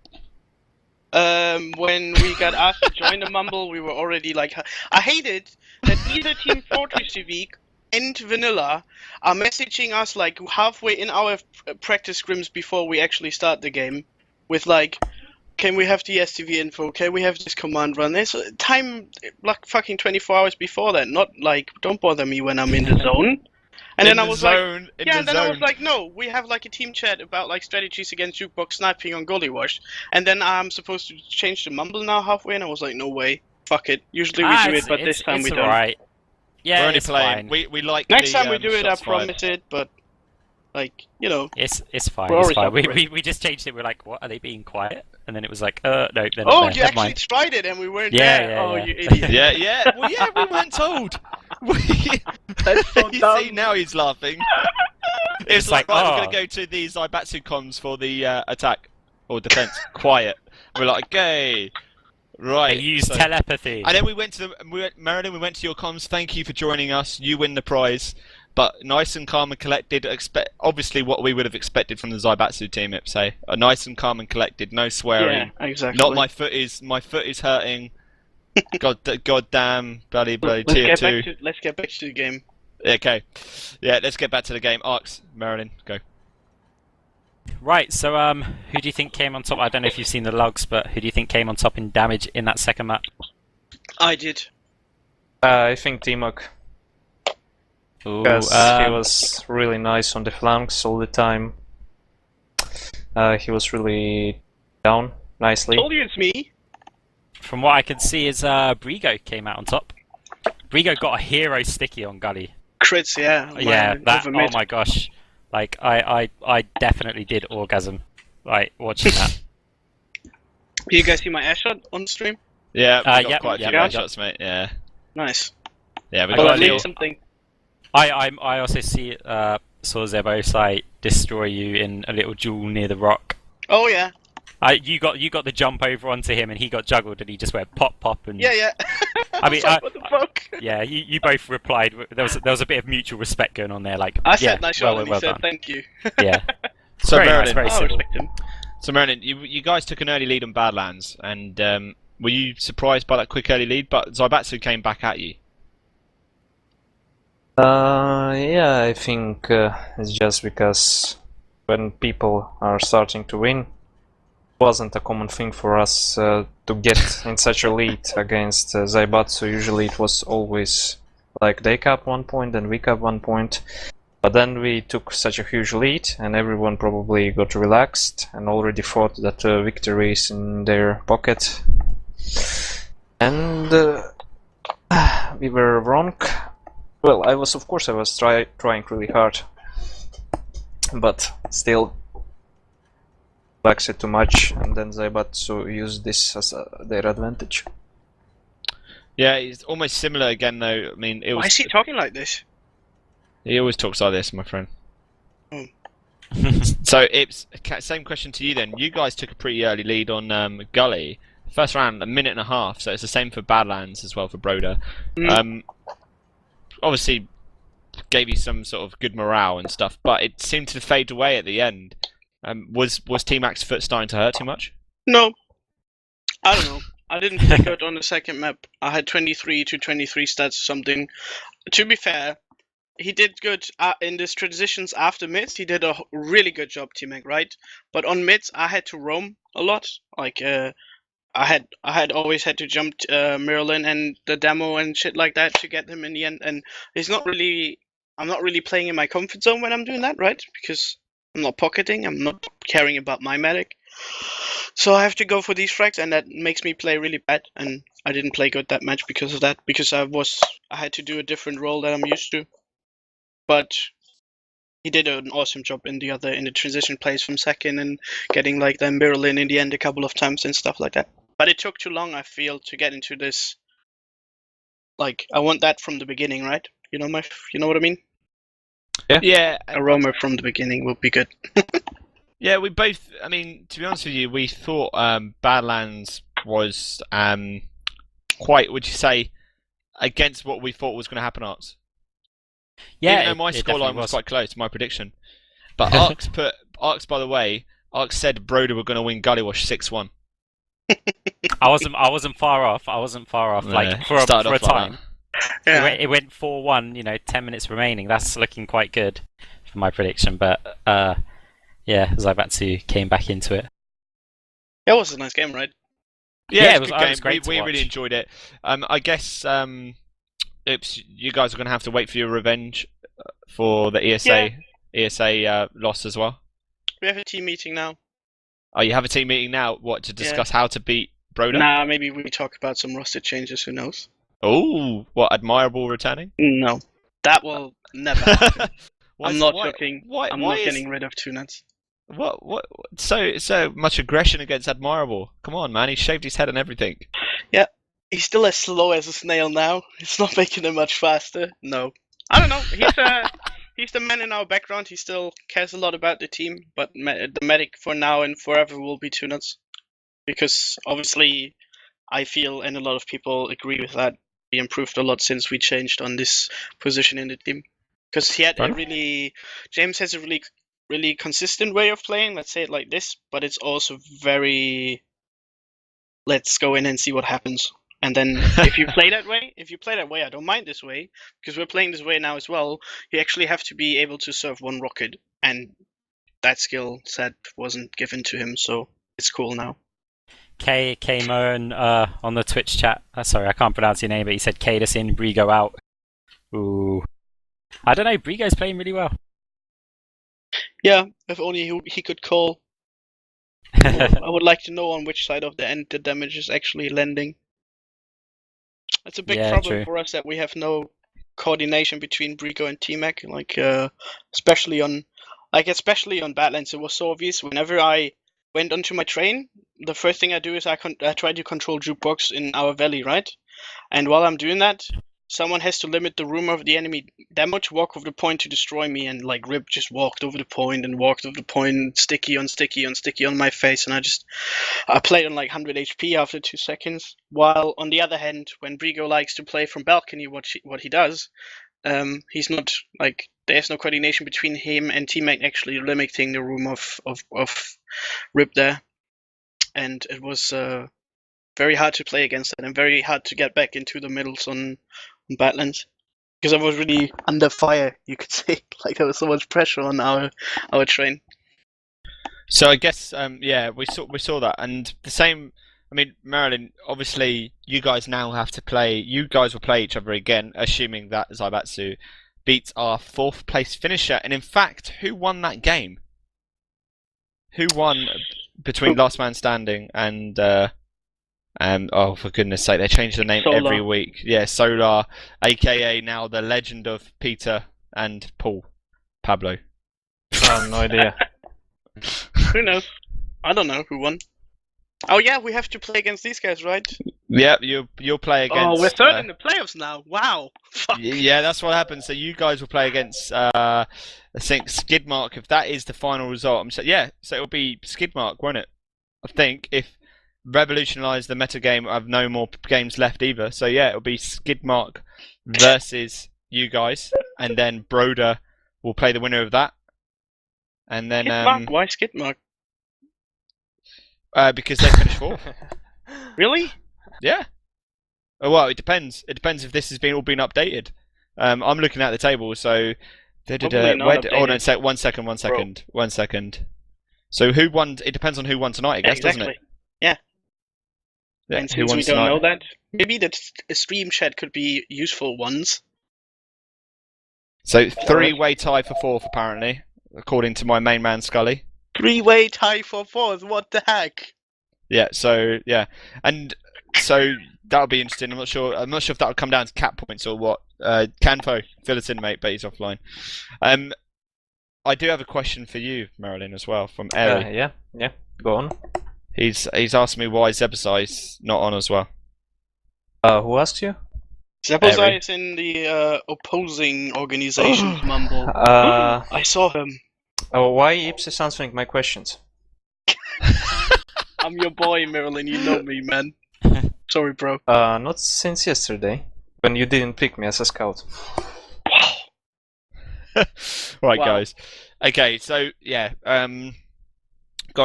When we got asked to join the Mumble, we were already like... I hated that either Team Fortress TviQ and Vanilla are messaging us like halfway in our practice scrims before we actually start the game with like, can we have the STV info? Can we have this command run? There's time like fucking 24 hours before that, not like, don't bother me when I'm in the zone. And then I was like, yeah, and then I was like, no, we have like a team chat about like strategies against jukebox sniping on Gullywash, and then I'm supposed to change the mumble now halfway, and I was like, no way, fuck it. Usually we do it, but this time we don't. Right. Yeah, we're only it's playing. fine. We like. Next the, time we do it, I shots fired. promise it. But like, you know. It's fine. We're It's always fine. up for it. We just changed it. We're like, what? Are they being quiet? And then it was like, no, they're not Oh, there. you Never actually mind. tried it, and we weren't Yeah, there. yeah, Oh, yeah. you idiot. Yeah, yeah. Well, yeah, we weren't told. That's so You dumb. see, now he's laughing. It's like, right, we're oh. going to go to the Zaibatsu comms for the attack or defense. Quiet. We're like, okay, right. They use so- telepathy. And then we went to Mirelin. We went to your comms. Thank you for joining us. You win the prize. But nice and calm and collected. Obviously, what we would have expected from the Zaibatsu team. Say, nice and calm and collected. No swearing. Yeah, exactly. Not my foot is hurting. God damn, bloody tier 2. Let's get back to the game. Okay, yeah, let's get back to the game. Arx, Mirelin, go. Right, so who do you think came on top? I don't know if you've seen the logs, but who do you think came on top in damage in that second map? I did. I think T-Mac, Ooh, because he was really nice on the flanks all the time. He was really down nicely. Told you it's me. From what I can see is Brego came out on top. Brego got a hero sticky on Gully. Crits, yeah. Yeah, that, over oh mid. my gosh. Like, I definitely did orgasm, like, watching that. You guys see my air shot on stream? Yeah, we got yep, quite a yep, few yep. shots, mate. Yeah, Nice. yeah, we I got got a a deal. little- something. I also saw Zebbosai destroy you in a little duel near the rock. Oh yeah. You got the jump over onto him, and he got juggled, and he just went pop pop, and Yeah, yeah. I mean, Like, what the fuck? yeah, you both replied. There was a bit of mutual respect going on there. Like, I yeah, said nice shot, and he well said done. thank you. Yeah, So very nice, Mirelin, very I civil. respect him. so Mirelin, you guys took an early lead on Badlands, and were you surprised by that quick early lead? But Zaibatsu came back at you. Yeah, I think it's just because when people are starting to win, it wasn't a common thing for us to get in such a lead against Zaibatsu. Usually it was always like they cap 1 point and we cap 1 point. But then we took such a huge lead and everyone probably got relaxed and already thought that victory is in their pocket. And we were wrong. Well, I was trying really hard, but still relaxed it too much, and then Zaibatsu used this as their advantage. Yeah, it's almost similar again, though. I mean, it was. Why is he talking like this? He always talks like this, my friend. Hmm. So it's same question to you then. You guys took a pretty early lead on Gully. First round, 1.5 minutes. So it's the same for Badlands as well for Broder. Obviously, gave you some sort of good morale and stuff, but it seemed to fade away at the end. Was T-Mac's foot starting to hurt too much? No. I don't know. I didn't pick out on the second map. I had 23 to 23 stats or something. To be fair, he did good in this transitions after mids. He did a really good job, T-Mac, right? But on mids, I had to roam a lot. Like I had always had to jump Mirelin and the demo and shit like that to get him in the end. And it's not really, I'm not really playing in my comfort zone when I'm doing that, right? Because I'm not pocketing. I'm not caring about my medic. So I have to go for these frags, and that makes me play really bad. And I didn't play good that match because of that. Because I had to do a different role that I'm used to. But he did an awesome job in the transition plays from second and getting like the Mirelin in the end a couple of times and stuff like that. But it took too long, I feel, to get into this. Like I want that from the beginning, right? You know what I mean? Yeah. A roamer from the beginning would be good. Yeah, we both. I mean, to be honest with you, we thought Badlands was quite. Would you say against what we thought was going to happen, Arx? Yeah, even though my scoreline was quite close to my prediction. But Arx by the way, Arx said Broder were going to win Gullywash 6-1. I wasn't far off. Like for a time. Yeah. It went 4-1. 10 minutes remaining. That's looking quite good for my prediction. But yeah, Zaibatsu came back into it. It was a nice game, right? Yeah, it was a good game. great We really enjoyed it. I guess you guys are going to have to wait for your revenge for the ESA loss as well. We have a team meeting now. Oh, you have a team meeting now? What, to discuss how to beat Broder? Nah, maybe we talk about some roster changes, who knows? Oh, what, Admirable returning? No, that will never happen. I'm not joking. I'm not getting rid of two nuts. What? So much aggression against Admirable. Come on, man, he shaved his head and everything. Yeah, he's still as slow as a snail now. It's not making him much faster. No. I don't know. He's the man in our background. He still cares a lot about the team, but the medic for now and forever will be two nuts. Because obviously, I feel, and a lot of people agree with that, we improved a lot since we changed on this position in the team. Because he had James has a really consistent way of playing, let's say it like this, but it's also very, let's go in and see what happens. And then if you play that way, I don't mind this way, because we're playing this way now as well, you actually have to be able to serve one rocket, and that skill set wasn't given to him, so it's cool now. K Moen on the Twitch chat. Sorry, I can't pronounce your name, but he said Cadus in, Brego out. Ooh. I don't know, Brego's playing really well. Yeah, if only he could call. I would like to know on which side of the end the damage is actually landing. It's a big problem for us that we have no coordination between Brego and T-Mac. Like especially on Badlands, it was so obvious. Whenever I went onto my train, the first thing I do is I try to control jukebox in our valley, right? And while I'm doing that, someone has to limit the room of the enemy demo to walk over the point to destroy me, and like Rip just walked over the point, sticky on my face, and I played on like 100 HP after 2 seconds. While on the other hand, when Brego likes to play from balcony, what he does, he's not like, there's no coordination between him and T-Mac actually limiting the room of Rip there, and it was very hard to play against it and very hard to get back into the middles on Badlands, because I was really under fire, you could say. Like there was so much pressure on our train. So I guess we saw that, and the same. I mean, Mirelin, obviously you guys now have to play. You guys will play each other again, assuming that Zaibatsu beats our 4th place finisher. And in fact, who won that game? Who won between Last Man Standing and? Oh, for goodness sake, they change the name every week. Yeah, Solar, aka now the legend of Peter and Pablo. I have no idea. Who knows? I don't know who won. Oh yeah, we have to play against these guys, right? Yeah, you'll play against. Oh, we're third in the playoffs now. Wow. Fuck. Yeah, that's what happens. So you guys will play against, I think, Skidmark. If that is the final result, so it'll be Skidmark, won't it? I think if revolutionise the metagame, I have no more games left either. So yeah, it'll be Skidmark versus you guys, and then Broder will play the winner of that. And then Skidmark? Why Skidmark? Because they finished 4th. Really? Yeah. Oh, well, it depends. It depends if this has all been updated. I'm looking at the table, so... Probably not updated. One second. So who won? It depends on who won tonight, I guess, exactly. doesn't it? Yeah. Yeah. And Who since won we don't tonight? know that, maybe the stream chat could be useful ones. So 3-way tie for 4th, apparently, according to my main man Scully. 3-way tie for 4th. What the heck? Yeah. So yeah, and so that'll be interesting. I'm not sure if that'll come down to cap points or what. Canfo, fill us in, mate, but he's offline. I do have a question for you, Mirelin, as well, from Airy. Yeah, go on. He's asked me why Zebbosai's not on as well. Who asked you? Zebbosai is in the opposing organization's mumble. I saw him. Oh, why Ips is answering my questions? I'm your boy, Mirelin. You know me, man. Sorry, bro. Not since yesterday, when you didn't pick me as a scout. Right, Wow. guys. Okay, so yeah, going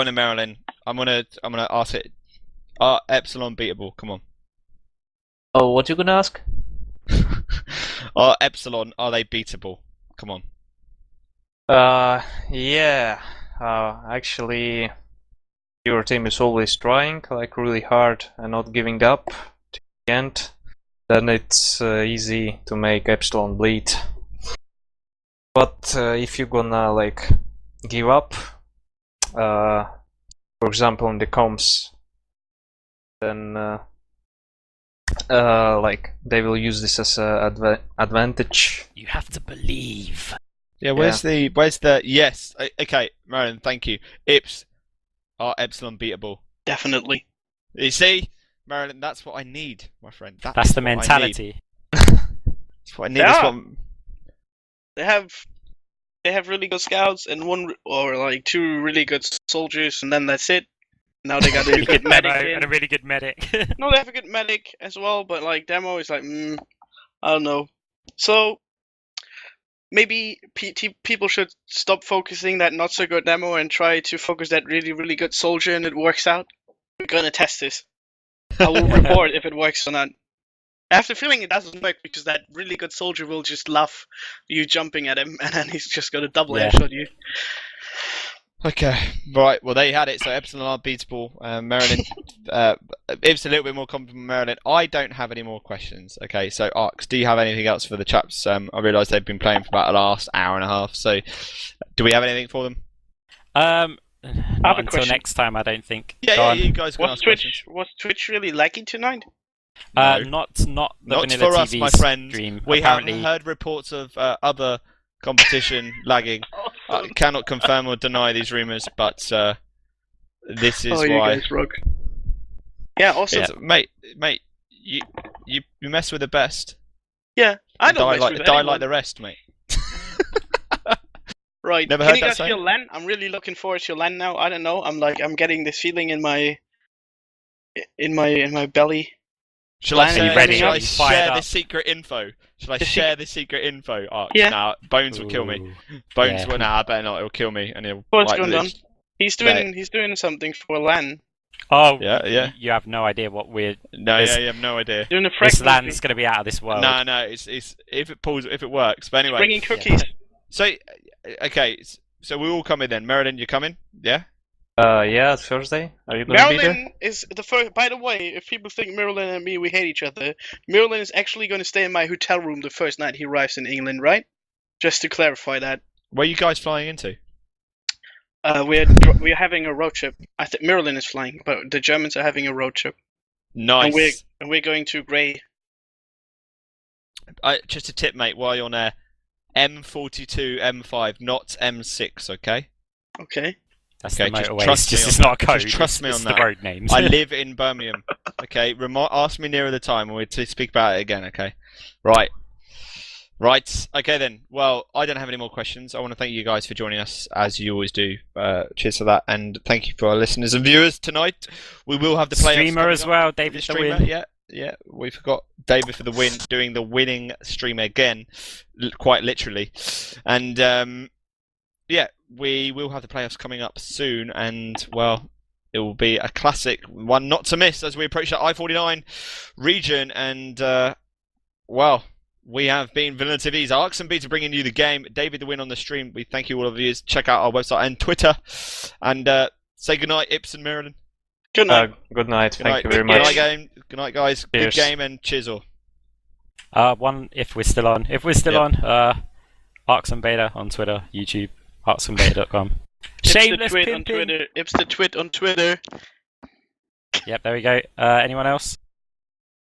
to Mirelin. I'm gonna ask it. Are Epsilon beatable? Come on. Oh, what you gonna ask? Are Epsilon, are they beatable? Come on. Yeah. Actually, your team is always trying, like really hard, and not giving up to the end. Then it's easy to make Epsilon bleed. But if you're gonna like give up, for example in the comms, then like they will use this as a advantage. You have to believe. Yeah, where's the yes? Okay, Mirelin, thank you. Ips, are Epsilon beatable? Definitely. You see, Mirelin, that's what I need, my friend. That's the what I need. mentality. That's what I need. Yeah. That's what... They have really good scouts and one or like 2 really good soldiers, and then that's it. Now they got a really good medic in. and a really good medic. No, they have a good medic as well, but like demo is like, I don't know. So maybe people should stop focusing that not so good demo and try to focus that really good soldier, and it works out. We're gonna test this. I will report if it works or not. I have the feeling it doesn't work because that really good soldier will just love you jumping at him, and then he's just gonna double headshot you. Okay, right. Well, they had it. So Epsilon are beatable. Mirelin, it's a little bit more confident. Mirelin, I don't have any more questions. Okay, so Arx, do you have anything else for the chaps? I realise they've been playing for about the last hour and a half. So, do we have anything for them? Not until question. next time, I don't think. Yeah, you guys can Was ask questions. Twitch really laggy tonight? No. Not the Not VanillaTV for us, my friend. stream. We Apparently, have heard reports of other competition lagging. I cannot confirm or deny these rumours, but this is you why. guys rock. Yeah, also, Mate, you mess with the best. yeah, I don't die mess like with die anyone. like the rest, mate. Right. Never Can heard you that guys saying? feel LAN? I'm really looking forward to LAN now. I don't know. I'm getting this feeling in my belly. Shall I, Are you say, ready? shall Are I you fired share up? the secret info? Shall I The share the secret info? Arx? Yeah. Nah, Bones will kill me. Ooh. Bones Yeah. will. Nah, I better not. He'll kill me, and he'll. What's like, going on? lit- He's doing something for LAN. Oh, Yeah. You have no idea what we're. No, This- yeah, you have no idea. Doing a This fragment. land's going to be out of this world. No, it's if it works. But anyway, Bringing cookies. so okay, so we all come in then. Mirelin, you coming? Yeah. Yeah, Thursday. Are you gonna be there? Mirelin is the first. By the way, if people think Mirelin and me we hate each other, Mirelin is actually going to stay in my hotel room the first night he arrives in England, right? Just to clarify that. Where are you guys flying into? We're having a road trip. I think Mirelin is flying, but the Germans are having a road trip, Nice. and we're going to Grey. Just a tip, mate. While you're on there, M42 M5, not M6. Okay. Okay. That's Okay, the just motorway. trust me It's on just that. not a code. Just trust me it's on the that. road names. I live in Birmingham. Okay. Ask me nearer the time, and we'll speak about it again. Okay. Right. Okay then. Well, I don't have any more questions. I want to thank you guys for joining us as you always do. Cheers for that, and thank you for our listeners and viewers tonight. We will have the playoffs Streamer coming as up. well, The David streamer, DavidTheWin. yeah. We forgot David for the win, doing the winning stream again, quite literally, and yeah, we will have the playoffs coming up soon, and well, it will be a classic one not to miss as we approach that I-49 region, and well, We have been VanillaTV's Arx and Beta bringing you the game. DavidTheWin on the stream. We thank you all of you. Check out our website and Twitter. And say goodnight, Ips and Mirelin. Good night. Good night. Good Thank night. you very Good much. night, Good night, guys. Cheers. Good game and cheers all. One, if we're still on. If we're still on, Arx and Beta on Twitter, YouTube, arxandbeta.com. Shameless Ips the twit on pimping. Twitter. Ips the twit on Twitter. Yep, there we go. Anyone else?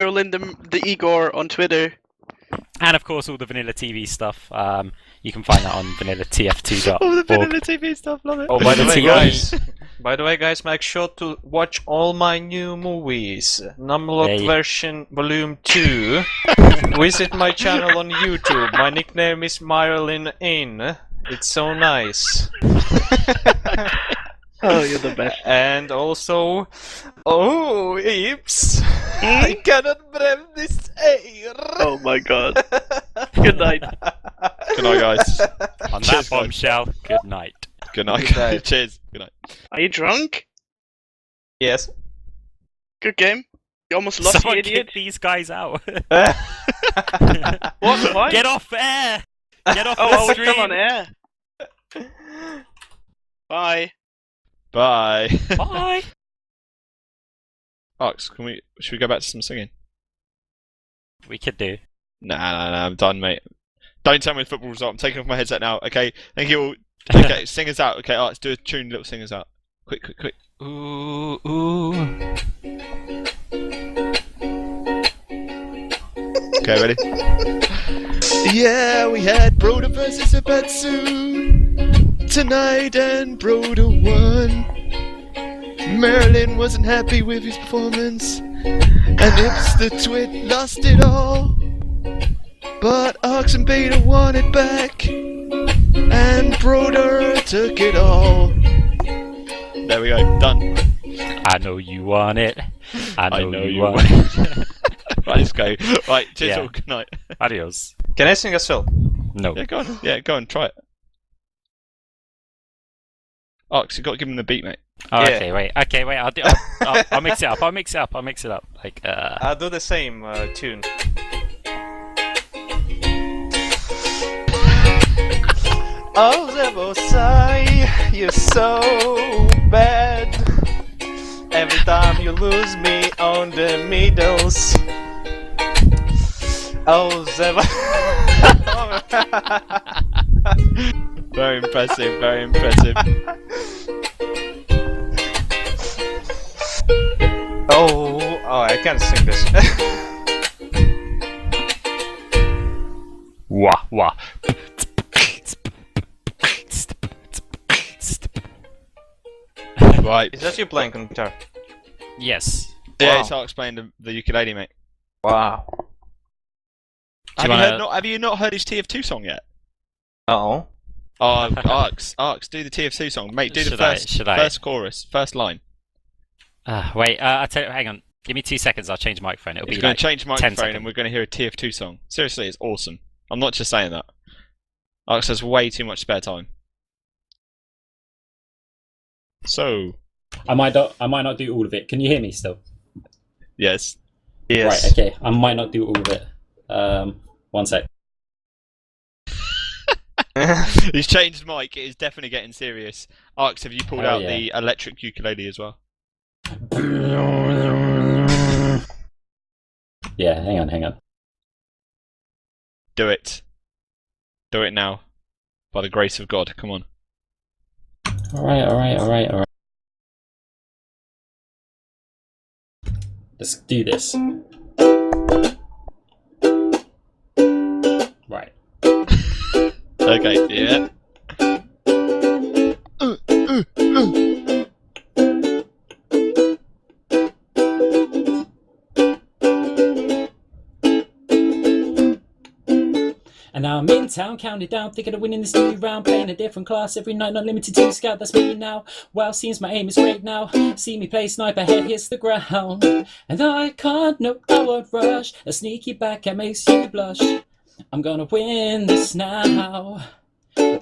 Mirelin the Igor on Twitter. And of course, all the VanillaTV stuff. You can find that on VanillaTF2.org. All the VanillaTV stuff, love it. Oh, by the way, VanillaTV. guys, make sure to watch all my new movies. Numlock Hey. version volume 2. Visit my channel on YouTube. My nickname is Mirelin In. It's so nice. Oh, you're the best. And also, oh, Ips, I cannot breathe this air. Oh my god. Good night. Good night, guys. On Cheers, that guys. bombshell, good night. Good night, Good night. guys. Cheers. Good night. Are you drunk? Yes. Good game. You almost lost, Someone you idiot. kick these guys out. What? Why? Get off air! Get off Oh, the I was stream! still on air. Bye. Bye. Bye! Arx, should we go back to some singing? We could do. Nah, I'm done, mate. Don't tell me the football result. I'm taking off my headset now. Okay, thank you all. Okay, sing us out. Okay, Arx, do a tune, little sing us out. Quick. Ooh, ooh. Okay, ready? Yeah, we had Broder versus Zaibatsu tonight, and Broder won. Mirelin wasn't happy with his performance, and Ips the twit lost it all. But Arx and Beta won it back, and Broder took it all. There we go, done. I know you want it. I know you want want it. Right, let's go. Right, cheers Yeah. all, good night. Adios. Can I sing as well? No. Yeah, go on, try it. Arx, you got to give him the beat, mate. Oh, Yeah. okay, wait. I'll mix it up. I'll mix it up. Like, I'll do the same tune. Oh, Zebbosai, you're so bad. Every time you lose me on the middles. Oh, Very impressive, very impressive. oh, I can't sing this. wah, wah. Right. Is that you playing on guitar? Yes. Yeah, Wow. it's Arx playing the ukulele, mate. Wow. Have you not heard his TF2 song yet? Oh. Oh, Arx, do the TF2 song, mate. Do the Should I? first chorus, first line. Wait, I tell you, hang on. Give me 2 seconds, I'll change microphone. It'll He's be going like to change 10 microphone, seconds. and we're going to hear a TF2 song. Seriously, it's awesome. I'm not just saying that. Arx has way too much spare time. So, I might not do all of it. Can you hear me still? yes. Yes. Right, okay. I might not do all of it. 1 sec. He's changed mic. It is definitely getting serious. Arx, have you pulled Oh, out yeah. the electric ukulele as well? Yeah, hang on. Do it. Do it now. By the grace of God. Come on. Alright. Let's do this. Right. Okay, yeah. And now I'm in town, counting down, thinking of winning this new round, playing a different class every night, not limited to scout, that's me now. Well, seems my aim is great now. See me play sniper, head hits the ground. And I can't, no, I won't rush. A sneaky back that makes you blush. I'm gonna win this now.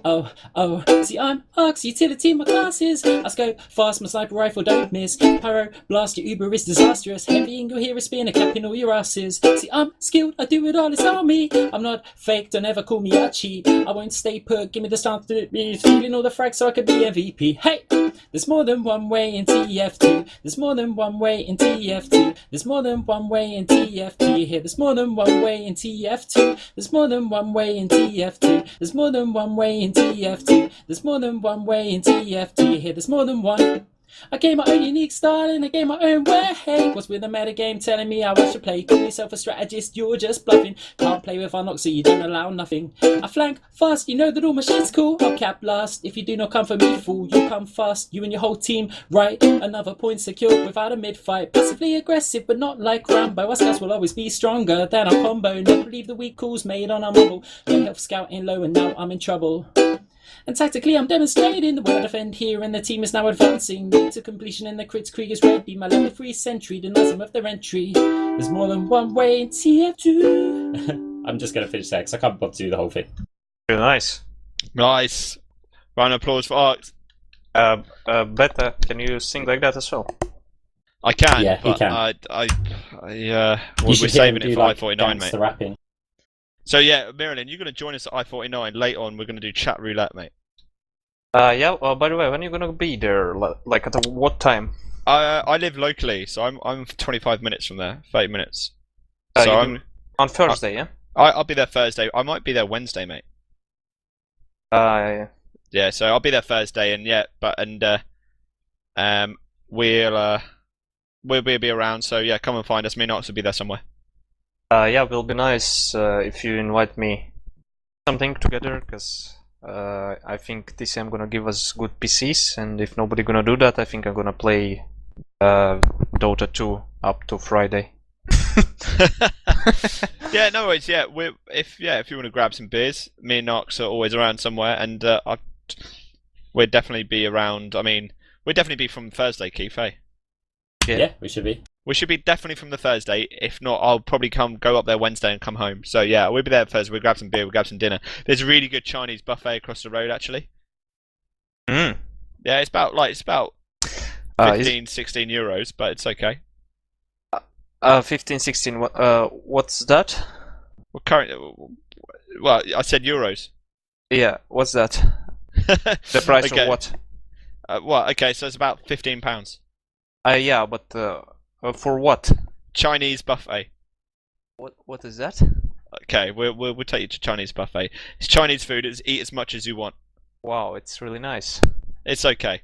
See, I'm Arx, utility, my classes. I scope fast, my sniper rifle don't miss. Pyro blast, your Uber is disastrous. Heavy in your hear is spinning, capping all your asses. See, I'm skilled, I do it all, it's on me. I'm not fake, don't ever call me a cheat. I won't stay put, give me the stance to be feeling all the frags so I could be MVP. Hey! There's more than one way in TF2. There's more than one way in TF2. There's more than one way in TF2. Here, there's more than one way in TF2. There's more than one way in TF2. There's more than one way in TF2. There's more than one way in TF2. Here, there's more than one. I gave my own unique style and I gave my own way. What's with the metagame telling me how I should play? Call yourself a strategist, you're just bluffing. Can't play with Arnox, so you don't allow nothing. I flank fast, you know that all my shit's cool. I'll cap last, if you do not come for me, fool. You come fast, you and your whole team, right? Another point secured without a mid-fight. Passively aggressive, but not like Rambo. Our scouts will always be stronger than our combo. Never leave the weak calls made on our mobile. No health scouting low and now I'm in trouble. And tactically I'm demonstrating the way I defend here and the team is now advancing to completion and the crits Krieg is ready. My level 3 sentry denies them of their entry. There's more than one way in TF2. I'm just going to finish that because I can't bother to do the whole thing. Very nice. Nice. Round of applause for Arx. Beta, can you sing like that as well? I can, Yeah, he but can. we're saving it for I-49, mate. The rapping. So yeah, Mirelin, you're going to join us at I-49 later on. We're going to do chat roulette, mate. Yeah. By the way, when are you gonna be there? Like at what time? I live locally, so I'm 25 minutes from there, 30 minutes. So I'm on Thursday, yeah. I'll be there Thursday. I might be there Wednesday, mate. Yeah, so I'll be there Thursday, and we'll be around. So yeah, come and find us. Me and Arx will be there somewhere. Yeah, it will be nice if you invite me something together, because I think this I'm gonna give us good PCs, and if nobody gonna do that, I think I'm gonna play Dota 2 up to Friday. Yeah, no worries. Yeah, if you want to grab some beers, me and Arx are always around somewhere, and we'll definitely be around. I mean, we'll definitely be from Thursday, Keith. Hey? Yeah, we should be. We should be definitely from the Thursday. If not, I'll probably go up there Wednesday and come home. So yeah, we'll be there Thursday. We'll grab some beer. We'll grab some dinner. There's a really good Chinese buffet across the road, actually. Mm. Yeah, it's about 15, 16 euros, but it's okay. 15, 16. What's that? Well, I said euros. Yeah, what's that? The price Okay. of what? Well, okay, so it's about £15. Yeah, but for what? Chinese buffet. What is that? Okay, we'll take you to Chinese buffet. It's Chinese food. It's eat as much as you want. Wow, it's really nice. It's okay.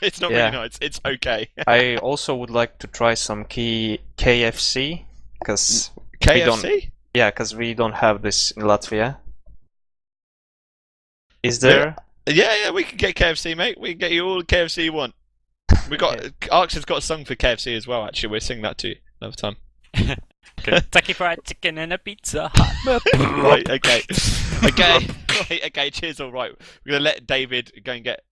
It's not Yeah. really nice. It's okay. I also would like to try some KFC, because KFC? because we don't have this in Latvia. Is there? Yeah, we can get KFC, mate. We can get you all the KFC you want. We got Arx has got a song for KFC as well. Actually, we'll sing that to you another time. Kentucky Fried Chicken and a Pizza Hut. Right, okay. Right, okay, cheers, alright. We're going to let David go and get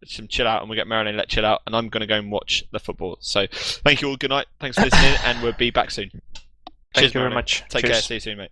some chill out, and we'll get Mirelin let chill out, and I'm going to go and watch the football. So, thank you all, good night, thanks for listening, and we'll be back soon. Thank Cheers, you very Mirelin. much. Take Cheers. care, see you soon, mate.